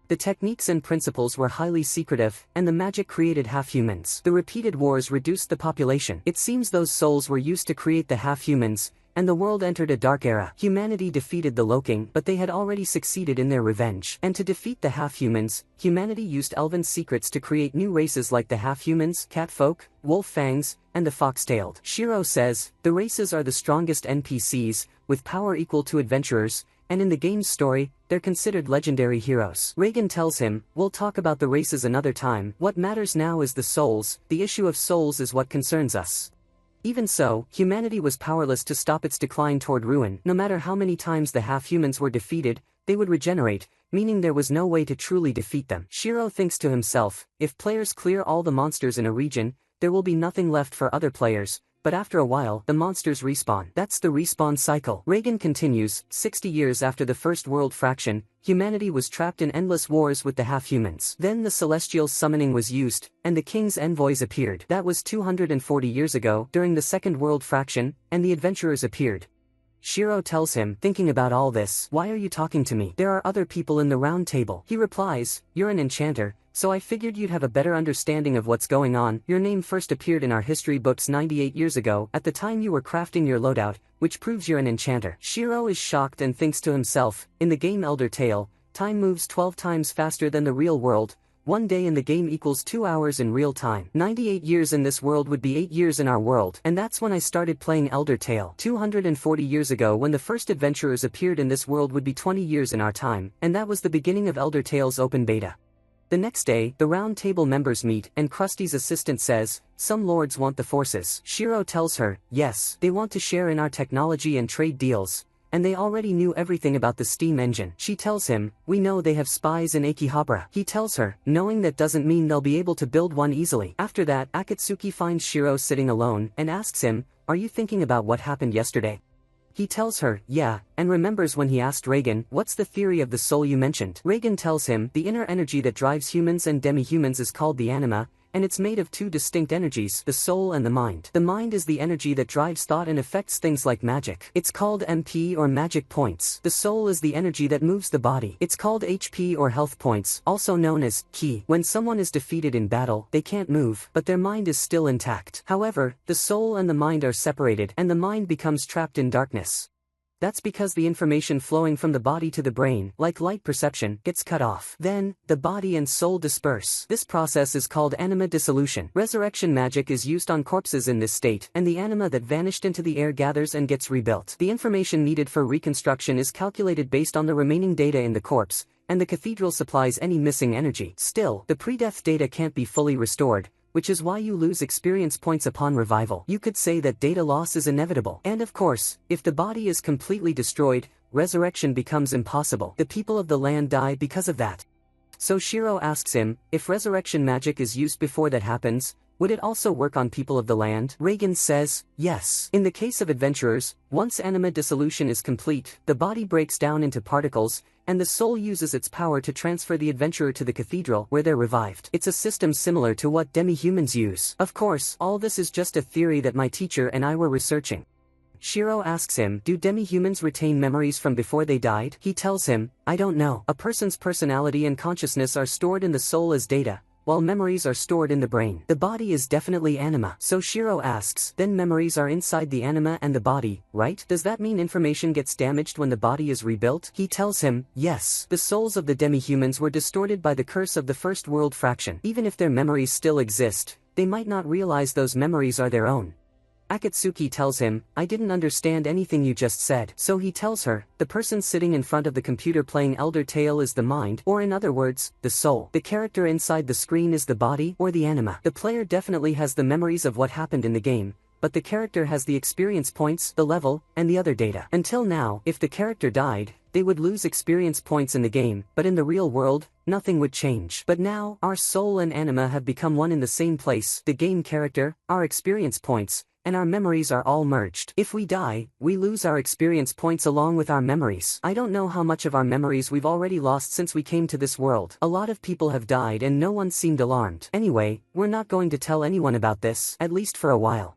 The techniques and principles were highly secretive, and the magic created half-humans. The repeated wars reduced the population. It seems those souls were used to create the half-humans, and the world entered a dark era. Humanity defeated the Loking, but they had already succeeded in their revenge. And to defeat the half-humans, humanity used elven secrets to create new races like the half-humans, catfolk, wolf-fangs, and the fox-tailed. Shiro says, "The races are the strongest NPCs, with power equal to adventurers, and in the game's story, they're considered legendary heroes." Reagan tells him, "We'll talk about the races another time. What matters now is the souls. The issue of souls is what concerns us." Even so, humanity was powerless to stop its decline toward ruin. No matter how many times the half-humans were defeated, they would regenerate, meaning there was no way to truly defeat them. Shiro thinks to himself, if players clear all the monsters in a region, there will be nothing left for other players, but after a while, the monsters respawn. That's the respawn cycle. Reagan continues, 60 years after the first world fraction, humanity was trapped in endless wars with the half-humans. Then the celestial summoning was used, and the king's envoys appeared. That was 240 years ago, during the second world fraction, and the adventurers appeared. Shiro tells him, "Thinking about all this, why are you talking to me? There are other people in the round table." He replies, "You're an enchanter, so I figured you'd have a better understanding of what's going on. Your name first appeared in our history books 98 years ago, at the time you were crafting your loadout, which proves you're an enchanter." Shiro is shocked and thinks to himself, in the game Elder Tale, time moves 12 times faster than the real world. 1 day in the game equals 2 hours in real time. 98 years in this world would be 8 years in our world. And that's when I started playing Elder Tale. 240 years ago when the first adventurers appeared in this world would be 20 years in our time, and that was the beginning of Elder Tale's open beta. The next day, the round table members meet, and Krusty's assistant says, "Some lords want the forces." Shiro tells her, "Yes, they want to share in our technology and trade deals. And they already knew everything about the steam engine." She tells him, "We know they have spies in Akihabara." He tells her, knowing that doesn't mean they'll be able to build one easily. After that, Akatsuki finds Shiro sitting alone, and asks him, "Are you thinking about what happened yesterday?" He tells her, "Yeah," and remembers when he asked Reagan, "What's the theory of the soul you mentioned?" Reagan tells him, "The inner energy that drives humans and demi-humans is called the anima, and it's made of 2 distinct energies, the soul and the mind. The mind is the energy that drives thought and affects things like magic. It's called MP or magic points. The soul is the energy that moves the body. It's called HP or health points, also known as ki. When someone is defeated in battle, they can't move, but their mind is still intact. However, the soul and the mind are separated, and the mind becomes trapped in darkness. That's because the information flowing from the body to the brain, like light perception, gets cut off. Then, the body and soul disperse. This process is called anima dissolution. Resurrection magic is used on corpses in this state, and the anima that vanished into the air gathers and gets rebuilt. The information needed for reconstruction is calculated based on the remaining data in the corpse, and the cathedral supplies any missing energy. Still, the pre-death data can't be fully restored, which is why you lose experience points upon revival. You could say that data loss is inevitable. And of course, if the body is completely destroyed, resurrection becomes impossible. The people of the land die because of that. So Shiro asks him, if resurrection magic is used before that happens, would it also work on people of the land? Reagan says, yes. In the case of adventurers, once anima dissolution is complete, the body breaks down into particles, and the soul uses its power to transfer the adventurer to the cathedral where they're revived. It's a system similar to what demi-humans use. Of course, all this is just a theory that my teacher and I were researching. Shiro asks him, do demi-humans retain memories from before they died? He tells him, I don't know. A person's personality and consciousness are stored in the soul as data, while memories are stored in the brain. The body is definitely anima. So Shiro asks, then memories are inside the anima and the body, right? Does that mean information gets damaged when the body is rebuilt? He tells him, yes. The souls of the demi-humans were distorted by the curse of the first world fraction. Even if their memories still exist, they might not realize those memories are their own. Akatsuki tells him, I didn't understand anything you just said. So he tells her, the person sitting in front of the computer playing Elder Tale is the mind, or in other words, the soul. The character inside the screen is the body, or the anima. The player definitely has the memories of what happened in the game, but the character has the experience points, the level, and the other data. Until now, if the character died, they would lose experience points in the game, but in the real world, nothing would change. But now, our soul and anima have become one in the same place, the game character, our experience points, and our memories are all merged. If we die, we lose our experience points along with our memories. I don't know how much of our memories we've already lost since we came to this world. A lot of people have died and no one seemed alarmed. Anyway, we're not going to tell anyone about this, at least for a while.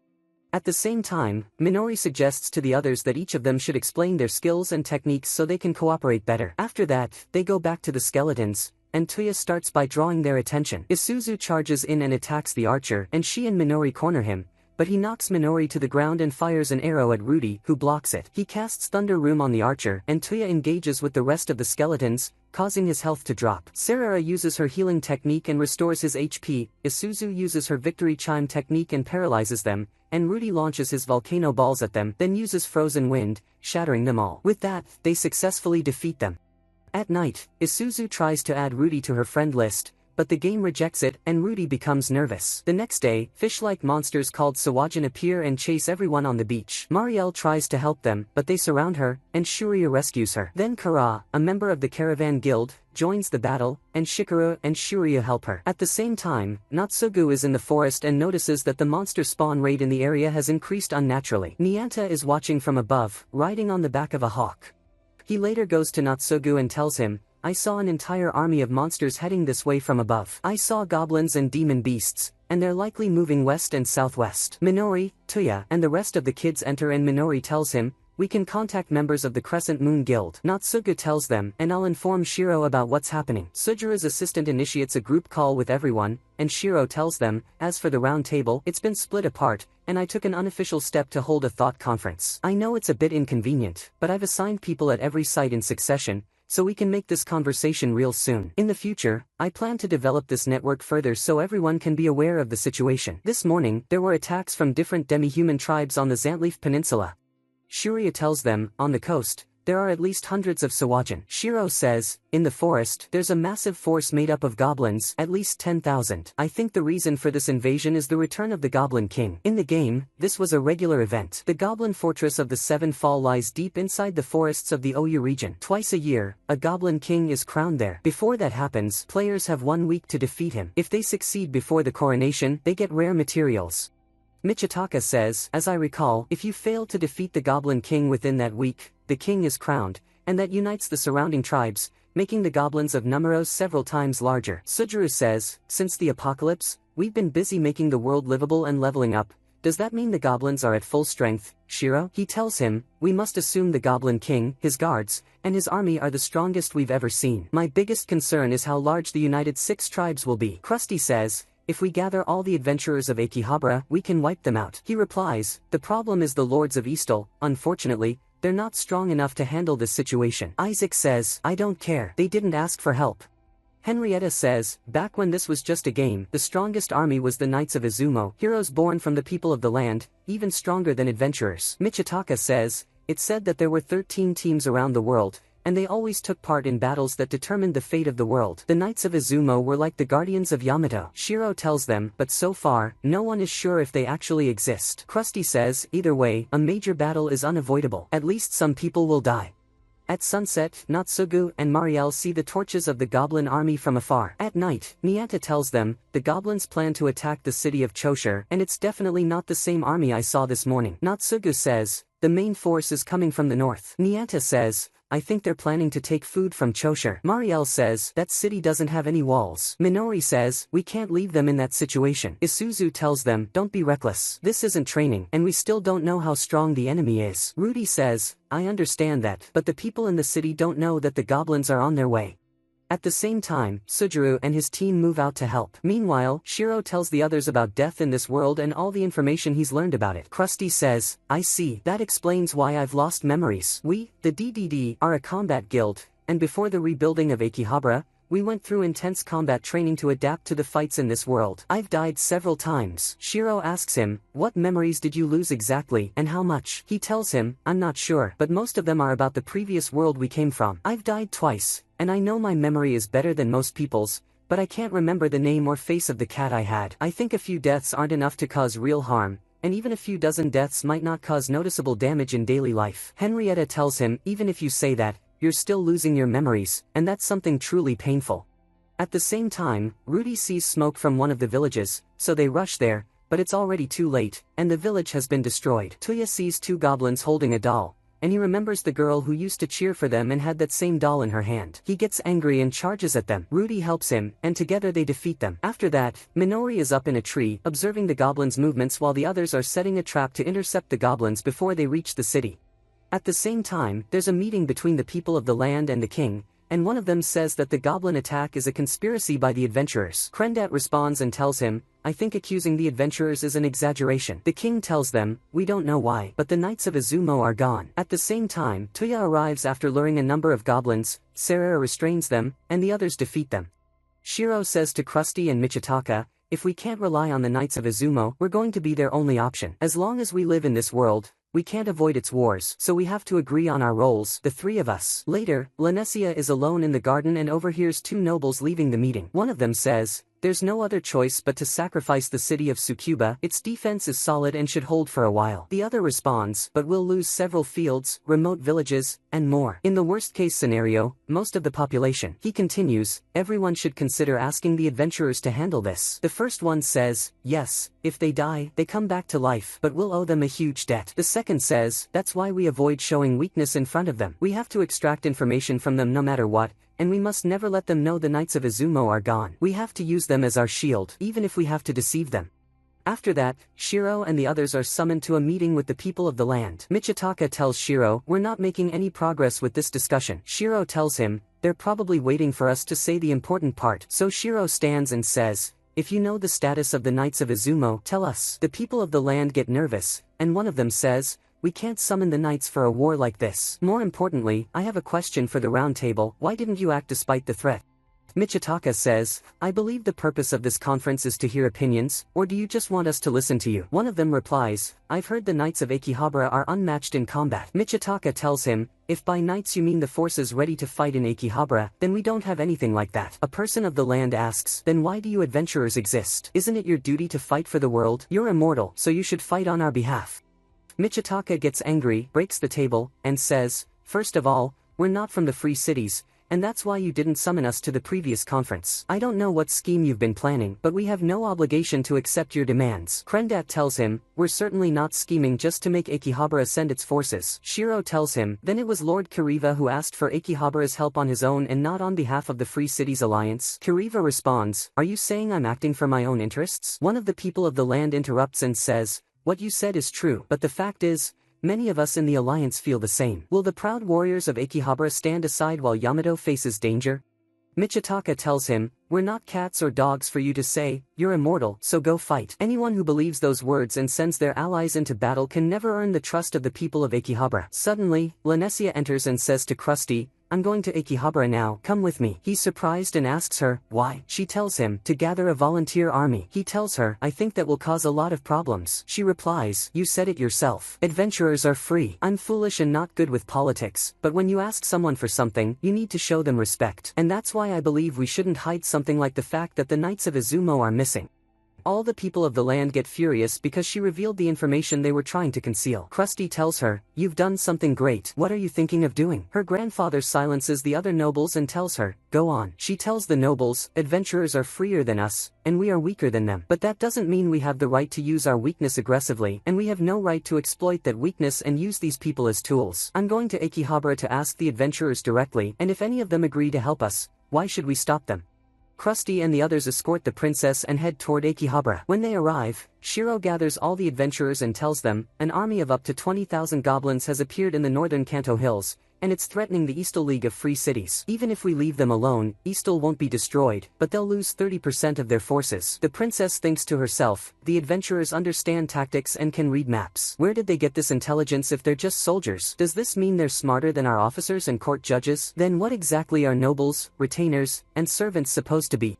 At the same time, Minori suggests to the others that each of them should explain their skills and techniques so they can cooperate better. After that, they go back to the skeletons, and Tuya starts by drawing their attention. Isuzu charges in and attacks the archer, and she and Minori corner him, but he knocks Minori to the ground and fires an arrow at Rudy, who blocks it. He casts Thunder Room on the archer, and Tuya engages with the rest of the skeletons, causing his health to drop. Sarara uses her healing technique and restores his HP, Isuzu uses her Victory Chime technique and paralyzes them, and Rudy launches his volcano balls at them, then uses Frozen Wind, shattering them all. With that, they successfully defeat them. At night, Isuzu tries to add Rudy to her friend list, but the game rejects it, and Rudy becomes nervous. The next day, fish-like monsters called Sawajin appear and chase everyone on the beach. Marielle tries to help them, but they surround her, and Shuriya rescues her. Then Kara, a member of the Caravan Guild, joins the battle, and Shikara and Shuriya help her. At the same time, Natsugu is in the forest and notices that the monster spawn rate in the area has increased unnaturally. Nianta is watching from above, riding on the back of a hawk. He later goes to Natsugu and tells him, I saw an entire army of monsters heading this way from above. I saw goblins and demon beasts, and they're likely moving west and southwest. Minori, Tuya, and the rest of the kids enter and Minori tells him, we can contact members of the Crescent Moon Guild. Natsugu tells them, and I'll inform Shiro about what's happening. Sujira's assistant initiates a group call with everyone, and Shiro tells them, as for the round table, it's been split apart, and I took an unofficial step to hold a thought conference. I know it's a bit inconvenient, but I've assigned people at every site in succession, so we can make this conversation real soon. In the future, I plan to develop this network further so everyone can be aware of the situation. This morning, there were attacks from different demi-human tribes on the Zantleaf Peninsula. Shuria tells them, on the coast, there are at least hundreds of Sawajin. Shiro says, in the forest, there's a massive force made up of goblins, at least 10,000. I think the reason for this invasion is the return of the Goblin King. In the game, this was a regular event. The Goblin Fortress of the Seven Fall lies deep inside the forests of the Oyu region. Twice a year, a Goblin King is crowned there. Before that happens, players have 1 week to defeat him. If they succeed before the coronation, they get rare materials. Michitaka says, as I recall, if you fail to defeat the Goblin King within that week, the king is crowned, and that unites the surrounding tribes, making the goblins of Numeros several times larger. Sujuru says, since the apocalypse, we've been busy making the world livable and leveling up. Does that mean the goblins are at full strength, Shiro? He tells him, we must assume the Goblin King, his guards, and his army are the strongest we've ever seen. My biggest concern is how large the united 6 tribes will be. Krusty says, if we gather all the adventurers of Akihabara, we can wipe them out. He replies, the problem is the lords of Eastal, unfortunately, they're not strong enough to handle this situation. Isaac says, I don't care, they didn't ask for help. Henrietta says, back when this was just a game, the strongest army was the Knights of Izumo, heroes born from the people of the land, even stronger than adventurers. Michitaka says, it said that there were 13 teams around the world, and they always took part in battles that determined the fate of the world. The Knights of Izumo were like the guardians of Yamato. Shiro tells them, but so far, no one is sure if they actually exist. Krusty says, either way, a major battle is unavoidable. At least some people will die. At sunset, Natsugu and Marielle see the torches of the goblin army from afar. At night, Nianta tells them, the goblins plan to attack the city of Choshire, and it's definitely not the same army I saw this morning. Natsugu says, the main force is coming from the north. Nianta says, I think they're planning to take food from Choshire. Marielle says, that city doesn't have any walls. Minori says, we can't leave them in that situation. Isuzu tells them, don't be reckless. This isn't training, and we still don't know how strong the enemy is. Rudy says, I understand that, but the people in the city don't know that the goblins are on their way. At the same time, Sujuru and his team move out to help. Meanwhile, Shiro tells the others about death in this world and all the information he's learned about it. Krusty says, I see, that explains why I've lost memories. We, the DDD, are a combat guild, and before the rebuilding of Akihabara, we went through intense combat training to adapt to the fights in this world. I've died several times. Shiro asks him, what memories did you lose exactly, and how much? He tells him, I'm not sure, but most of them are about the previous world we came from. I've died twice, and I know my memory is better than most people's, but I can't remember the name or face of the cat I had. I think a few deaths aren't enough to cause real harm, and even a few dozen deaths might not cause noticeable damage in daily life. Henrietta tells him, even if you say that, you're still losing your memories, and that's something truly painful. At the same time, Rudy sees smoke from one of the villages, so they rush there, but it's already too late, and the village has been destroyed. Tuya sees 2 goblins holding a doll, and he remembers the girl who used to cheer for them and had that same doll in her hand. He gets angry and charges at them. Rudy helps him, and together they defeat them. After that, Minori is up in a tree, observing the goblins' movements while the others are setting a trap to intercept the goblins before they reach the city. At the same time, there's a meeting between the people of the land and the king, and one of them says that the goblin attack is a conspiracy by the adventurers. Krendat responds and tells him, I think accusing the adventurers is an exaggeration. The king tells them, we don't know why, but the Knights of Izumo are gone. At the same time, Tuya arrives after luring a number of goblins, Sarah restrains them, and the others defeat them. Shiro says to Krusty and Michitaka, if we can't rely on the Knights of Izumo, we're going to be their only option. As long as we live in this world, we can't avoid its wars, so we have to agree on our roles, the 3 of us. Later, Lanesia is alone in the garden and overhears 2 nobles leaving the meeting. One of them says, there's no other choice but to sacrifice the city of Tsukuba. Its defense is solid and should hold for a while. The other responds, but we'll lose several fields, remote villages, and more. In the worst-case scenario, most of the population. He continues, everyone should consider asking the adventurers to handle this. The first one says, yes, if they die, they come back to life, but we'll owe them a huge debt. The second says, that's why we avoid showing weakness in front of them. We have to extract information from them no matter what, and we must never let them know the Knights of Izumo are gone. We have to use them as our shield, even if we have to deceive them. After that, Shiro and the others are summoned to a meeting with the people of the land. Michitaka tells Shiro, we're not making any progress with this discussion. Shiro tells him, they're probably waiting for us to say the important part. So Shiro stands and says, if you know the status of the Knights of Izumo, tell us. The people of the land get nervous, and one of them says, we can't summon the knights for a war like this. More importantly, I have a question for the round table. Why didn't you act despite the threat? Michitaka says, I believe the purpose of this conference is to hear opinions, or do you just want us to listen to you? One of them replies, I've heard the knights of Akihabara are unmatched in combat. Michitaka tells him, if by knights you mean the forces ready to fight in Akihabara, then we don't have anything like that. A person of the land asks, then why do you adventurers exist? Isn't it your duty to fight for the world? You're immortal, so you should fight on our behalf. Michitaka gets angry, breaks the table, and says, first of all, we're not from the free cities, and that's why you didn't summon us to the previous conference. I don't know what scheme you've been planning, but we have no obligation to accept your demands. Krendat tells him, we're certainly not scheming just to make Akihabara send its forces. Shiro tells him, then it was Lord Kiriva who asked for Akihabara's help on his own and not on behalf of the Free Cities Alliance. Kiriva responds, are you saying I'm acting for my own interests? One of the people of the land interrupts and says, what you said is true, but the fact is, many of us in the alliance feel the same. Will the proud warriors of Akihabara stand aside while Yamato faces danger? Michitaka tells him, we're not cats or dogs for you to say, you're immortal, so go fight. Anyone who believes those words and sends their allies into battle can never earn the trust of the people of Akihabara. Suddenly, Lanesia enters and says to Krusty, I'm going to Akihabara now, come with me. He's surprised and asks her, why? She tells him, to gather a volunteer army. He tells her, I think that will cause a lot of problems. She replies, you said it yourself. Adventurers are free. I'm foolish and not good with politics, but when you ask someone for something, you need to show them respect. And that's why I believe we shouldn't hide something like the fact that the Knights of Izumo are missing. All the people of the land get furious because she revealed the information they were trying to conceal. Krusty tells her, you've done something great. What are you thinking of doing? Her grandfather silences the other nobles and tells her, go on. She tells the nobles, adventurers are freer than us, and we are weaker than them. But that doesn't mean we have the right to use our weakness aggressively, and we have no right to exploit that weakness and use these people as tools. I'm going to Akihabara to ask the adventurers directly, and if any of them agree to help us, why should we stop them? Krusty and the others escort the princess and head toward Akihabara. When they arrive, Shiro gathers all the adventurers and tells them, an army of up to 20,000 goblins has appeared in the northern Kanto hills, and it's threatening the Eastal League of Free Cities. Even if we leave them alone, Eastal won't be destroyed, but they'll lose 30% of their forces. The princess thinks to herself, the adventurers understand tactics and can read maps. Where did they get this intelligence if they're just soldiers? Does this mean they're smarter than our officers and court judges? Then what exactly are nobles, retainers, and servants supposed to be?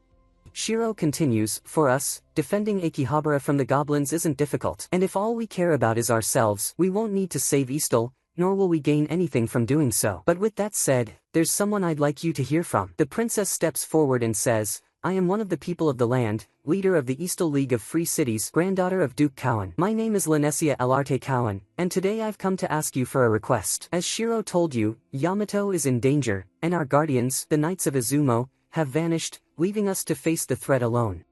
Shiro continues, for us, defending Akihabara from the goblins isn't difficult, and if all we care about is ourselves, we won't need to save Eastal, nor will we gain anything from doing so. But with that said, there's someone I'd like you to hear from. The princess steps forward and says, I am one of the people of the land, leader of the Eastal League of Free Cities, granddaughter of Duke Cowan. My name is Lanesia Elarte Cowan, and today I've come to ask you for a request. As Shiro told you, Yamato is in danger, and our guardians, the Knights of Izumo, have vanished, leaving us to face the threat alone.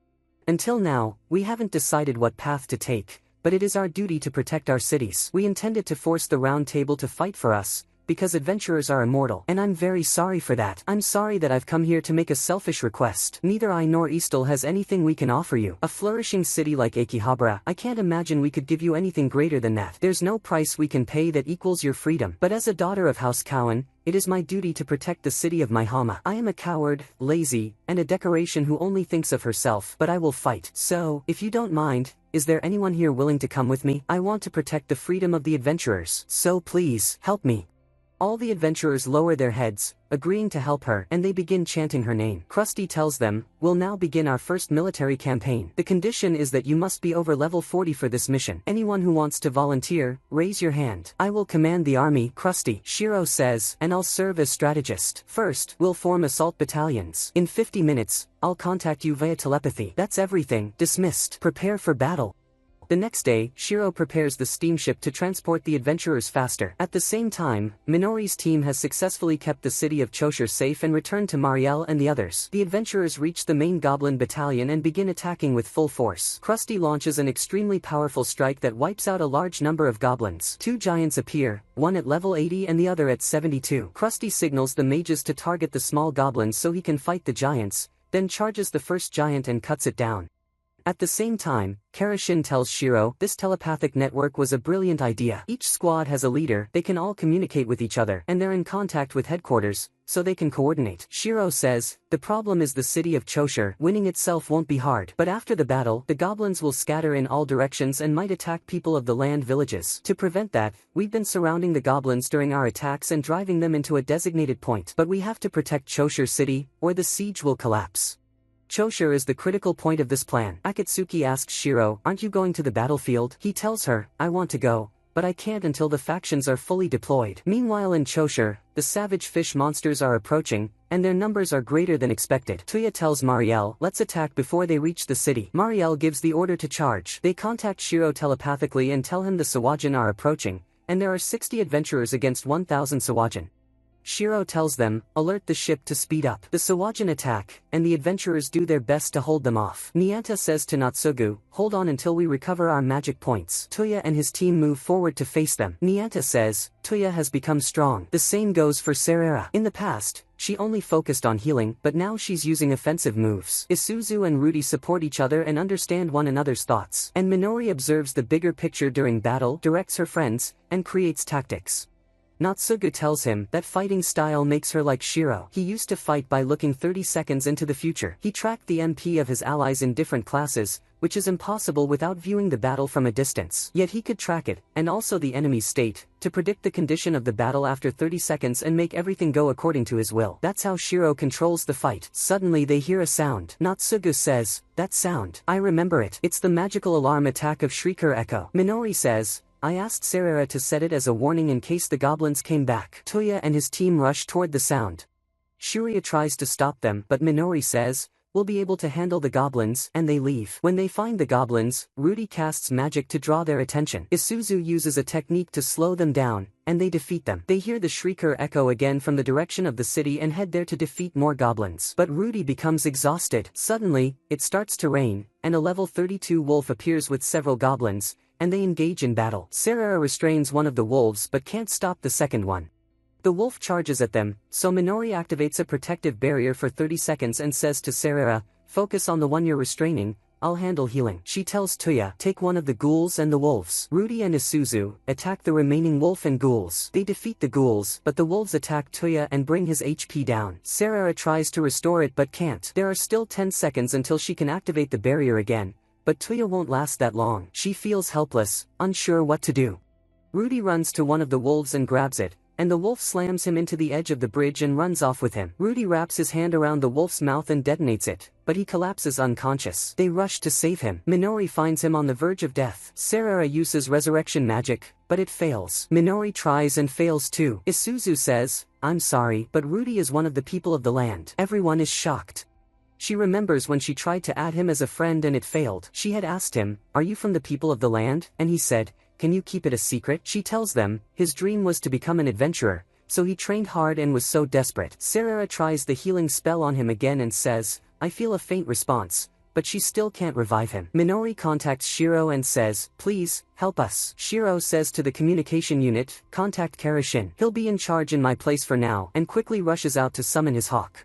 Until now, we haven't decided what path to take, but it is our duty to protect our cities. We intended to force the Round Table to fight for us, because adventurers are immortal, and I'm very sorry for that. I'm sorry that I've come here to make a selfish request. Neither I nor Eastal has anything we can offer you. A flourishing city like Akihabara, I can't imagine we could give you anything greater than that. There's no price we can pay that equals your freedom. But as a daughter of House Cowan, it is my duty to protect the city of Maihama. I am a coward, lazy, and a decoration who only thinks of herself, but I will fight. So, if you don't mind, is there anyone here willing to come with me? I want to protect the freedom of the adventurers. So please, help me. All the adventurers lower their heads, agreeing to help her, and they begin chanting her name. Krusty tells them, we'll now begin our first military campaign. The condition is that you must be over level 40 for this mission. Anyone who wants to volunteer, raise your hand. I will command the army, Krusty, Shiro says, and I'll serve as strategist. First, we'll form assault battalions. In 50 minutes, I'll contact you via telepathy. That's everything. Dismissed. Prepare for battle. The next day, Shiro prepares the steamship to transport the adventurers faster. At the same time, Minori's team has successfully kept the city of Choshire safe and returned to Marielle and the others. The adventurers reach the main goblin battalion and begin attacking with full force. Krusty launches an extremely powerful strike that wipes out a large number of goblins. Two giants appear, one at level 80 and the other at 72. Krusty signals the mages to target the small goblins so he can fight the giants, then charges the first giant and cuts it down. At the same time, Karashin tells Shiro this telepathic network was a brilliant idea. Each squad has a leader, they can all communicate with each other, and they're in contact with headquarters, so they can coordinate. Shiro says, the problem is the city of Choshire, winning itself won't be hard. But after the battle, the goblins will scatter in all directions and might attack people of the land villages. To prevent that, we've been surrounding the goblins during our attacks and driving them into a designated point. But we have to protect Choshire City, or the siege will collapse. Choshire is the critical point of this plan. Akatsuki asks Shiro, aren't you going to the battlefield? He tells her, I want to go, but I can't until the factions are fully deployed. Meanwhile in Choshire, the savage fish monsters are approaching, and their numbers are greater than expected. Tuya tells Marielle, let's attack before they reach the city. Marielle gives the order to charge. They contact Shiro telepathically and tell him the Sawajin are approaching, and there are 60 adventurers against 1,000 Sawajin. Shiro tells them, alert the ship to speed up. The Sawajin attack, and the adventurers do their best to hold them off. Nyanta says to Natsugu, hold on until we recover our magic points. Tuya and his team move forward to face them. Nyanta says, Tuya has become strong. The same goes for Serera. In the past, she only focused on healing, but now she's using offensive moves. Isuzu and Rudy support each other and understand one another's thoughts. And Minori observes the bigger picture during battle, directs her friends, and creates tactics. Natsugu tells him that fighting style makes her like Shiro. He used to fight by looking 30 seconds into the future. He tracked the MP of his allies in different classes, which is impossible without viewing the battle from a distance. Yet he could track it, and also the enemy's state, to predict the condition of the battle after 30 seconds and make everything go according to his will. That's how Shiro controls the fight. Suddenly they hear a sound. Natsugu says, that sound. I remember it. It's the magical alarm attack of Shrieker Echo. Minori says, I asked Serera to set it as a warning in case the goblins came back. Tuya and his team rush toward the sound. Shuria tries to stop them, but Minori says, we'll be able to handle the goblins, and they leave. When they find the goblins, Rudy casts magic to draw their attention. Isuzu uses a technique to slow them down, and they defeat them. They hear the Shrieker echo again from the direction of the city and head there to defeat more goblins. But Rudy becomes exhausted. Suddenly, it starts to rain, and a level 32 wolf appears with several goblins, and they engage in battle. Serera restrains one of the wolves but can't stop the second one. The wolf charges at them, so Minori activates a protective barrier for 30 seconds and says to Serera, focus on the one you're restraining, I'll handle healing. She tells Tuya, take one of the ghouls and the wolves. Rudy and Isuzu attack the remaining wolf and ghouls. They defeat the ghouls, but the wolves attack Tuya and bring his HP down. Serera tries to restore it but can't. There are still 10 seconds until she can activate the barrier again. But Tuya won't last that long. She feels helpless, unsure what to do. Rudy runs to one of the wolves and grabs it, and the wolf slams him into the edge of the bridge and runs off with him. Rudy wraps his hand around the wolf's mouth and detonates it, but he collapses unconscious. They rush to save him. Minori finds him on the verge of death. Serera uses resurrection magic, but it fails. Minori tries and fails too. Isuzu says, I'm sorry, but Rudy is one of the people of the land. Everyone is shocked. She remembers when she tried to add him as a friend and it failed. She had asked him, are you from the people of the land? And he said, can you keep it a secret? She tells them, his dream was to become an adventurer, so he trained hard and was so desperate. Serera tries the healing spell on him again and says, I feel a faint response, but she still can't revive him. Minori contacts Shiro and says, please, help us. Shiro says to the communication unit, contact Karashin. He'll be in charge in my place for now, and quickly rushes out to summon his hawk.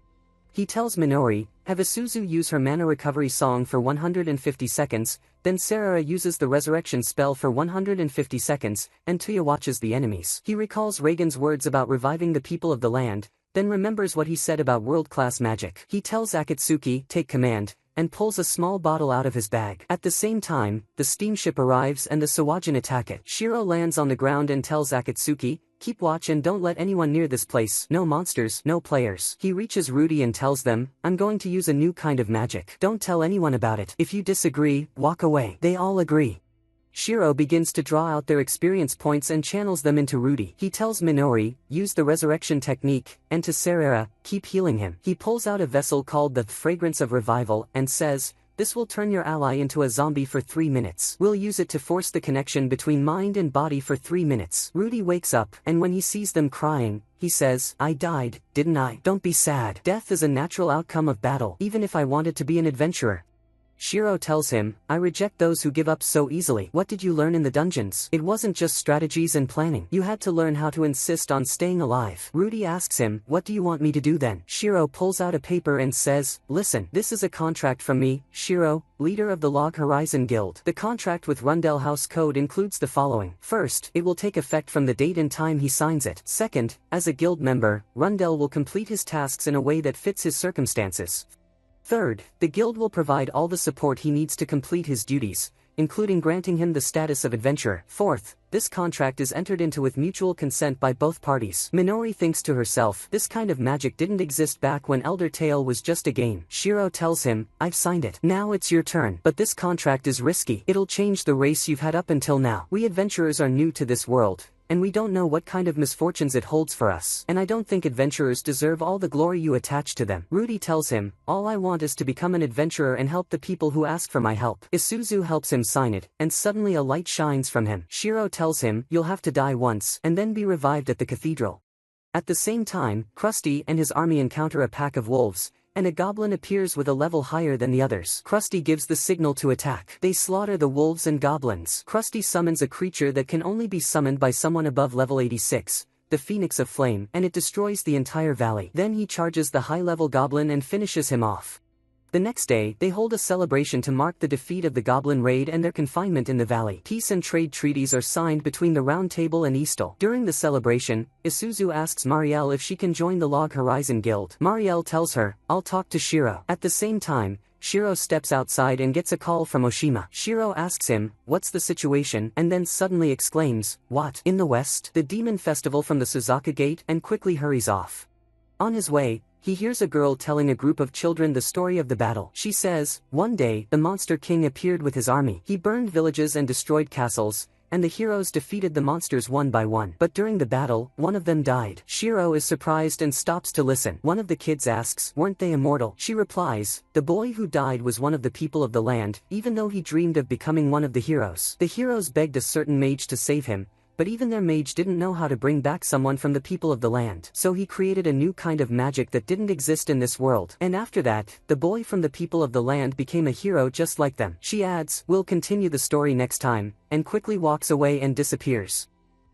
He tells Minori, have Isuzu use her mana recovery song for 150 seconds, then Serera uses the resurrection spell for 150 seconds, and Tuya watches the enemies. He recalls Reagan's words about reviving the people of the land, then remembers what he said about world-class magic. He tells Akatsuki, take command, and pulls a small bottle out of his bag. At the same time, the steamship arrives and the Sawajin attack it. Shiro lands on the ground and tells Akatsuki, keep watch and don't let anyone near this place. No monsters, no players. He reaches Rudy and tells them, I'm going to use a new kind of magic. Don't tell anyone about it. If you disagree, walk away. They all agree. Shiro begins to draw out their experience points and channels them into Rudy. He tells Minori, use the resurrection technique, and to Serera, keep healing him. He pulls out a vessel called the Fragrance of Revival and says, this will turn your ally into a zombie for 3 minutes. We'll use it to force the connection between mind and body for 3 minutes. Rudy wakes up, and when he sees them crying, he says, I died, didn't I? Don't be sad. Death is a natural outcome of battle, even if I wanted to be an adventurer. Shiro tells him, I reject those who give up so easily. What did you learn in the dungeons? It wasn't just strategies and planning. You had to learn how to insist on staying alive. Rudy asks him, what do you want me to do then? Shiro pulls out a paper and says, listen, this is a contract from me, Shiro, leader of the Log Horizon Guild. The contract with Rundell House Code includes the following. First, it will take effect from the date and time he signs it. Second, as a guild member, Rundell will complete his tasks in a way that fits his circumstances. Third, the guild will provide all the support he needs to complete his duties, including granting him the status of adventurer. Fourth, this contract is entered into with mutual consent by both parties. Minori thinks to herself, this kind of magic didn't exist back when Elder Tale was just a game. Shiro tells him, I've signed it. Now it's your turn. But this contract is risky. It'll change the race you've had up until now. We adventurers are new to this world, and we don't know what kind of misfortunes it holds for us. And I don't think adventurers deserve all the glory you attach to them. Rudy tells him, all I want is to become an adventurer and help the people who ask for my help. Isuzu helps him sign it, and suddenly a light shines from him. Shiro tells him, you'll have to die once, and then be revived at the cathedral. At the same time, Krusty and his army encounter a pack of wolves, and a goblin appears with a level higher than the others. Krusty gives the signal to attack. They slaughter the wolves and goblins. Krusty summons a creature that can only be summoned by someone above level 86, the Phoenix of Flame, and it destroys the entire valley. Then he charges the high-level goblin and finishes him off. The next day, they hold a celebration to mark the defeat of the goblin raid and their confinement in the valley. Peace and trade treaties are signed between the Round Table and Eastal. During the celebration, Isuzu asks Marielle if she can join the Log Horizon Guild. Marielle tells her, I'll talk to Shiro. At the same time, Shiro steps outside and gets a call from Oshima. Shiro asks him, what's the situation, and then suddenly exclaims, what? In the west? The demon festival from the Suzaku Gate, and quickly hurries off. On his way, he hears a girl telling a group of children the story of the battle. She says, one day, the Monster King appeared with his army. He burned villages and destroyed castles, and the heroes defeated the monsters one by one. But during the battle, one of them died. Shiro is surprised and stops to listen. One of the kids asks, weren't they immortal? She replies, the boy who died was one of the people of the land, even though he dreamed of becoming one of the heroes. The heroes begged a certain mage to save him, but even their mage didn't know how to bring back someone from the people of the land. So he created a new kind of magic that didn't exist in this world. And after that, the boy from the people of the land became a hero just like them. She adds, we'll continue the story next time, and quickly walks away and disappears.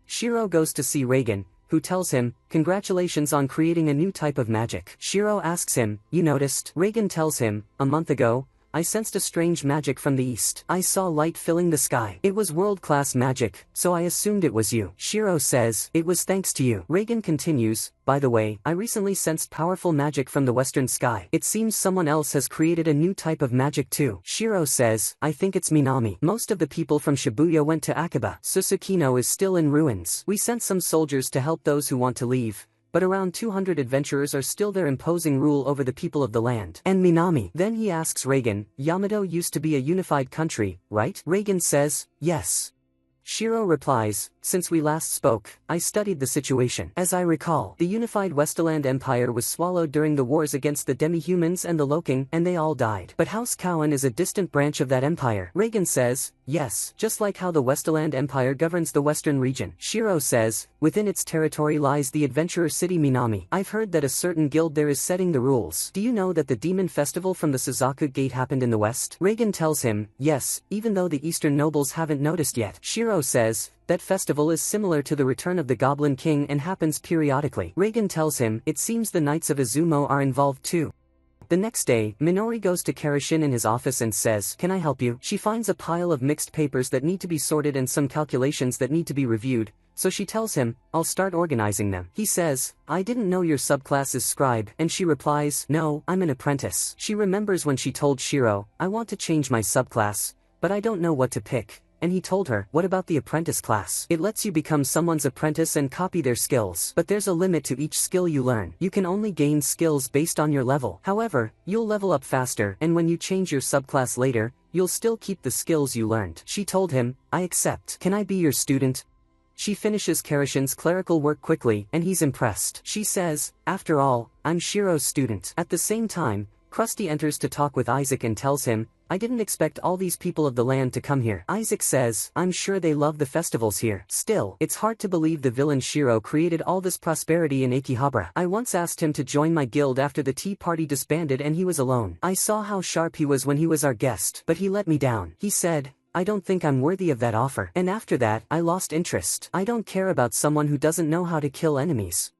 Shiro goes to see Reagan, who tells him, congratulations on creating a new type of magic. Shiro asks him, you noticed? Reagan tells him, a month ago, I sensed a strange magic from the east. I saw light filling the sky. It was world-class magic, so I assumed it was you. Shiro says, it was thanks to you. Reagan continues, by the way, I recently sensed powerful magic from the western sky. It seems someone else has created a new type of magic too. Shiro says, I think it's Minami. Most of the people from Shibuya went to Akiba. Susukino is still in ruins. We sent some soldiers to help those who want to leave, but around 200 adventurers are still there imposing rule over the people of the land. And Minami. Then he asks Reagan, Yamato used to be a unified country, right? Reagan says, yes. Shiro replies, since we last spoke, I studied the situation. As I recall, the unified Westerland Empire was swallowed during the wars against the demi-humans and the Loking, and they all died. But House Cowan is a distant branch of that empire. Reagan says, yes, just like how the Westerland Empire governs the western region. Shiro says, within its territory lies the adventurer city Minami. I've heard that a certain guild there is setting the rules. Do you know that the demon festival from the Suzaku Gate happened in the west? Reagan tells him, yes, even though the eastern nobles haven't noticed yet. Shiro says, that festival is similar to the return of the Goblin King and happens periodically. Reagan tells him, it seems the Knights of Izumo are involved too. The next day, Minori goes to Karashin in his office and says, can I help you? She finds a pile of mixed papers that need to be sorted and some calculations that need to be reviewed, so she tells him, I'll start organizing them. He says, I didn't know your subclass is scribe, and she replies, no, I'm an apprentice. She remembers when she told Shiro, I want to change my subclass, but I don't know what to pick. And he told her, what about the apprentice class? It lets you become someone's apprentice and copy their skills. But there's a limit to each skill you learn. You can only gain skills based on your level. However, you'll level up faster, and when you change your subclass later, you'll still keep the skills you learned. She told him, I accept. Can I be your student? She finishes Karashin's clerical work quickly, and he's impressed. She says, after all, I'm Shiro's student. At the same time, Krusty enters to talk with Isaac and tells him, I didn't expect all these people of the land to come here. Isaac says, I'm sure they love the festivals here. Still, it's hard to believe the villain Shiro created all this prosperity in Akihabara. I once asked him to join my guild after the tea party disbanded and he was alone. I saw how sharp he was when he was our guest, but he let me down. He said, I don't think I'm worthy of that offer. And after that, I lost interest. I don't care about someone who doesn't know how to kill enemies.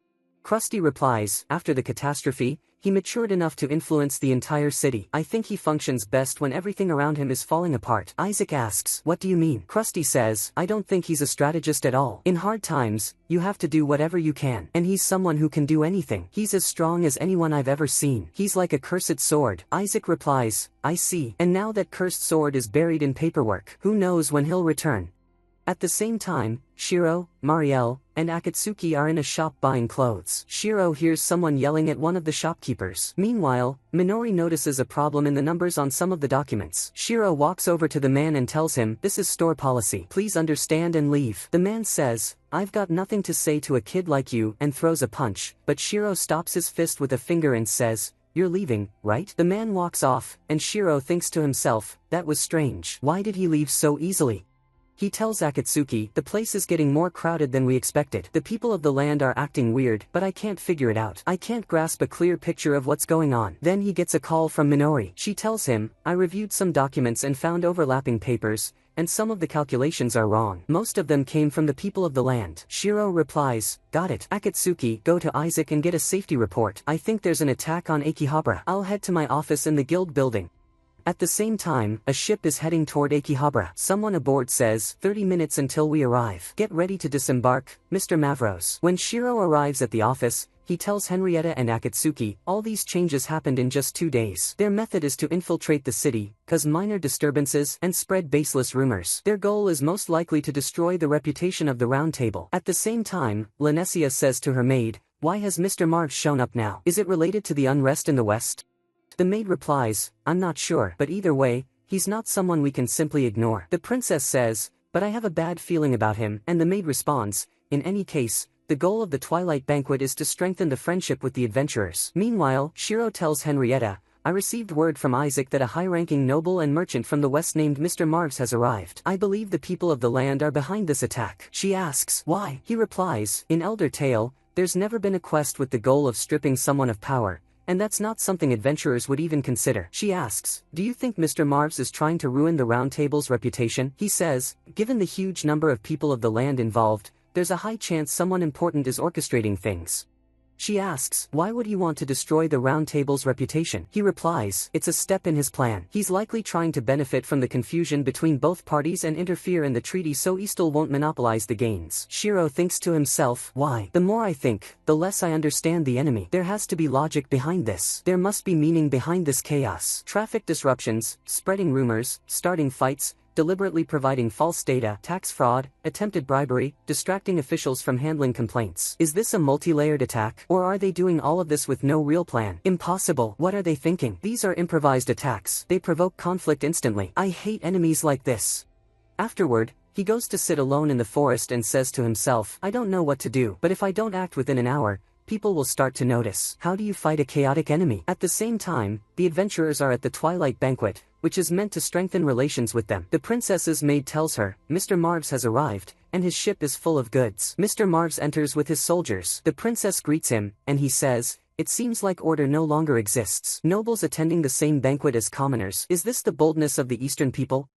Krusty replies, after the catastrophe, he matured enough to influence the entire city. I think he functions best when everything around him is falling apart. Isaac asks, what do you mean? Krusty says, I don't think he's a strategist at all. In hard times, you have to do whatever you can. And he's someone who can do anything. He's as strong as anyone I've ever seen. He's like a cursed sword. Isaac replies, I see. And now that cursed sword is buried in paperwork, who knows when he'll return? At the same time, Shiro, Marielle, and Akatsuki are in a shop buying clothes. Shiro hears someone yelling at one of the shopkeepers. Meanwhile, Minori notices a problem in the numbers on some of the documents. Shiro walks over to the man and tells him, this is store policy. Please understand and leave. The man says, I've got nothing to say to a kid like you, and throws a punch, but Shiro stops his fist with a finger and says, you're leaving, right? The man walks off, and Shiro thinks to himself, that was strange. Why did he leave so easily? He tells Akatsuki, the place is getting more crowded than we expected. The people of the land are acting weird, but I can't figure it out. I can't grasp a clear picture of what's going on. Then he gets a call from Minori. She tells him, I reviewed some documents and found overlapping papers, and some of the calculations are wrong. Most of them came from the people of the land. Shiro replies, got it. Akatsuki, go to Isaac and get a safety report. I think there's an attack on Akihabara. I'll head to my office in the guild building. At the same time, a ship is heading toward Akihabara. Someone aboard says, 30 minutes until we arrive. Get ready to disembark, Mr. Mavros. When Shiro arrives at the office, he tells Henrietta and Akatsuki, all these changes happened in just 2 days. Their method is to infiltrate the city, cause minor disturbances, and spread baseless rumors. Their goal is most likely to destroy the reputation of the Round Table. At the same time, Lanessia says to her maid, why has Mr. Marv shown up now? Is it related to the unrest in the West? The maid replies, I'm not sure, but either way, he's not someone we can simply ignore. The princess says, but I have a bad feeling about him, and the maid responds, in any case, the goal of the Twilight Banquet is to strengthen the friendship with the adventurers. Meanwhile, Shiro tells Henrietta, I received word from Isaac that a high-ranking noble and merchant from the west named Mr. Marves has arrived. I believe the people of the land are behind this attack. She asks, why? He replies, in Elder Tale, there's never been a quest with the goal of stripping someone of power, and that's not something adventurers would even consider. She asks, do you think Mr. Marves is trying to ruin the Round Table's reputation? He says, given the huge number of people of the land involved, there's a high chance someone important is orchestrating things. She asks, why would he want to destroy the Round Table's reputation? He replies, it's a step in his plan. He's likely trying to benefit from the confusion between both parties and interfere in the treaty so Eastal won't monopolize the gains. Shiro thinks to himself, why? The more I think, the less I understand the enemy. There has to be logic behind this. There must be meaning behind this chaos. Traffic disruptions, spreading rumors, starting fights, deliberately providing false data, tax fraud, attempted bribery, distracting officials from handling complaints. Is this a multi-layered attack? Or are they doing all of this with no real plan? Impossible. What are they thinking? These are improvised attacks. They provoke conflict instantly. I hate enemies like this. Afterward, he goes to sit alone in the forest and says to himself, I don't know what to do, but if I don't act within an hour, people will start to notice. How do you fight a chaotic enemy? At the same time, the adventurers are at the Twilight Banquet, which is meant to strengthen relations with them. The princess's maid tells her, Mr. Marves has arrived, and his ship is full of goods. Mr. Marves enters with his soldiers. The princess greets him, and he says, it seems like order no longer exists. Nobles attending the same banquet as commoners. Is this the boldness of the Eastern people?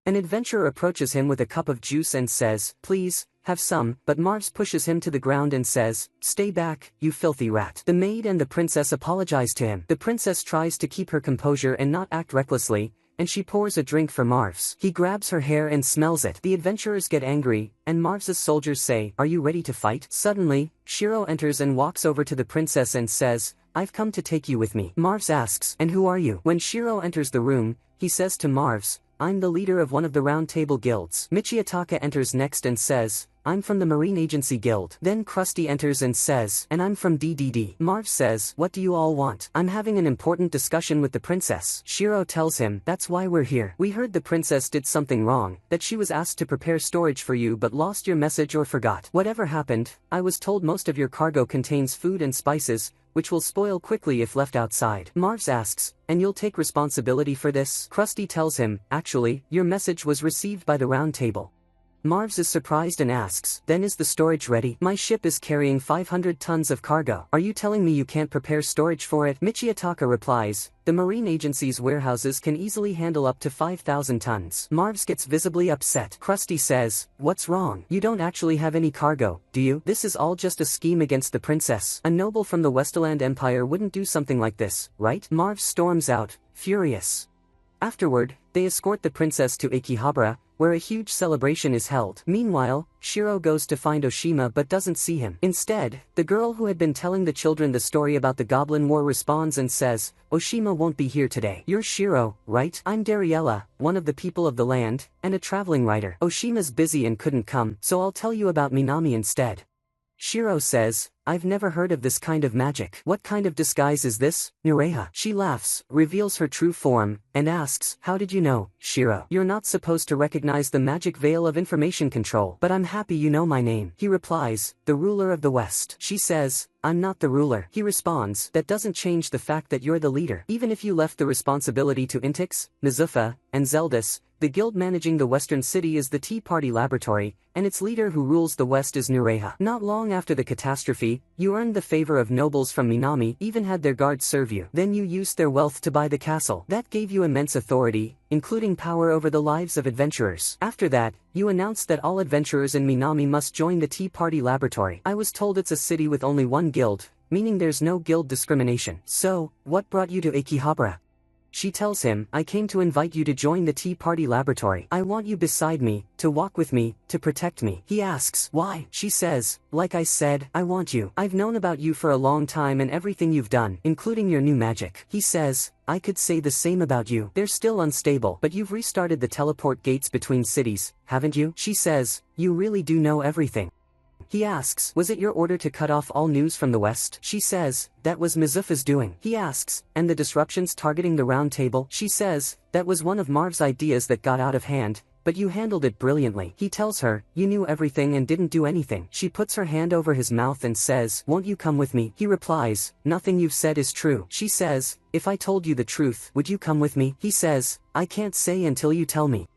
An adventurer approaches him with a cup of juice and says, please, have some, but Marves pushes him to the ground and says, stay back, you filthy rat. The maid and the princess apologize to him. The princess tries to keep her composure and not act recklessly, and she pours a drink for Marves. He grabs her hair and smells it. The adventurers get angry, and Marves's soldiers say, are you ready to fight? Suddenly, Shiro enters and walks over to the princess and says, I've come to take you with me. Marves asks, and who are you? When Shiro enters the room, he says to Marves, I'm the leader of one of the Round Table guilds. Michiataka enters next and says, I'm from the Marine Agency Guild. Then Krusty enters and says, and I'm from DDD. Marv says, what do you all want? I'm having an important discussion with the princess. Shiro tells him, that's why we're here. We heard the princess did something wrong, that she was asked to prepare storage for you but lost your message or forgot. Whatever happened, I was told most of your cargo contains food and spices, which will spoil quickly if left outside. Marv asks, and you'll take responsibility for this? Krusty tells him, actually, your message was received by the round table. Marv is surprised and asks, then is the storage ready? My ship is carrying 500 tons of cargo. Are you telling me you can't prepare storage for it? Michiataka replies, the Marine Agency's warehouses can easily handle up to 5,000 tons. Marv gets visibly upset. Krusty says, what's wrong? You don't actually have any cargo, do you? This is all just a scheme against the princess. A noble from the Westerland Empire wouldn't do something like this, right? Marv storms out, furious. Afterward, they escort the princess to Akihabara, where a huge celebration is held. Meanwhile, Shiro goes to find Oshima but doesn't see him. Instead, the girl who had been telling the children the story about the Goblin War responds and says, Oshima won't be here today. You're Shiro, right? I'm Dariella, one of the people of the land, and a traveling writer. Oshima's busy and couldn't come, so I'll tell you about Minami instead. Shiro says, I've never heard of this kind of magic. What kind of disguise is this, Nureha? She laughs, reveals her true form, and asks, how did you know, Shiro? You're not supposed to recognize the magic veil of information control, but I'm happy you know my name. He replies, the ruler of the West. She says, I'm not the ruler. He responds, that doesn't change the fact that you're the leader. Even if you left the responsibility to Intix, Mizufa, and Zeldis, the guild managing the Western City is the Tea Party Laboratory, and its leader who rules the West is Nureha. Not long after the catastrophe, you earned the favor of nobles from Minami, even had their guards serve you. Then you used their wealth to buy the castle. That gave you immense authority, including power over the lives of adventurers. After that, you announced that all adventurers in Minami must join the Tea Party Laboratory. I was told it's a city with only one guild, meaning there's no guild discrimination. So, what brought you to Akihabara? She tells him, I came to invite you to join the Tea Party Laboratory. I want you beside me, to walk with me, to protect me. He asks, why? She says, like I said, I want you. I've known about you for a long time and everything you've done, including your new magic. He says, I could say the same about you. They're still unstable, but you've restarted the teleport gates between cities, haven't you? She says, you really do know everything. He asks, was it your order to cut off all news from the West? She says, that was Mizufa's doing. He asks, and the disruptions targeting the round table? She says, that was one of Marv's ideas that got out of hand, but you handled it brilliantly. He tells her, you knew everything and didn't do anything. She puts her hand over his mouth and says, won't you come with me? He replies, nothing you've said is true. She says, if I told you the truth, would you come with me? He says, I can't say until you tell me.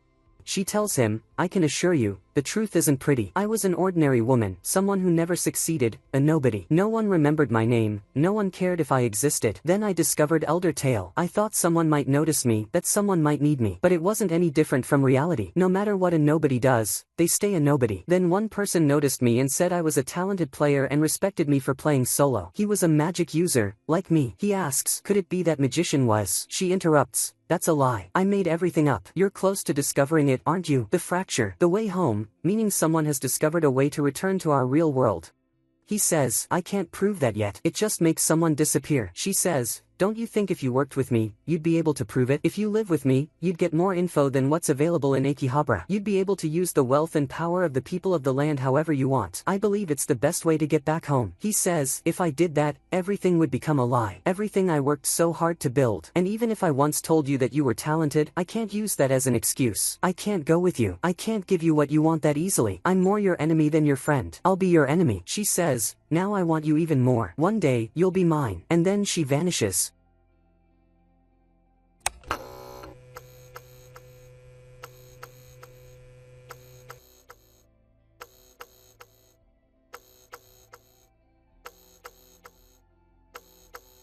She tells him, I can assure you, the truth isn't pretty. I was an ordinary woman, someone who never succeeded, a nobody. No one remembered my name, no one cared if I existed. Then I discovered Elder Tale. I thought someone might notice me, that someone might need me. But it wasn't any different from reality. No matter what a nobody does, they stay a nobody. Then one person noticed me and said I was a talented player and respected me for playing solo. He was a magic user, like me. He asks, could it be that magician was? She interrupts, that's a lie. I made everything up. You're close to discovering it, aren't you? The fracture. The way home, meaning someone has discovered a way to return to our real world. He says, I can't prove that yet. It just makes someone disappear. She says, don't you think if you worked with me, you'd be able to prove it? If you live with me, you'd get more info than what's available in Akihabara. You'd be able to use the wealth and power of the people of the land however you want. I believe it's the best way to get back home. He says, if I did that, everything would become a lie. Everything I worked so hard to build. And even if I once told you that you were talented, I can't use that as an excuse. I can't go with you. I can't give you what you want that easily. I'm more your enemy than your friend. I'll be your enemy. She says, now I want you even more. One day, you'll be mine. And then she vanishes.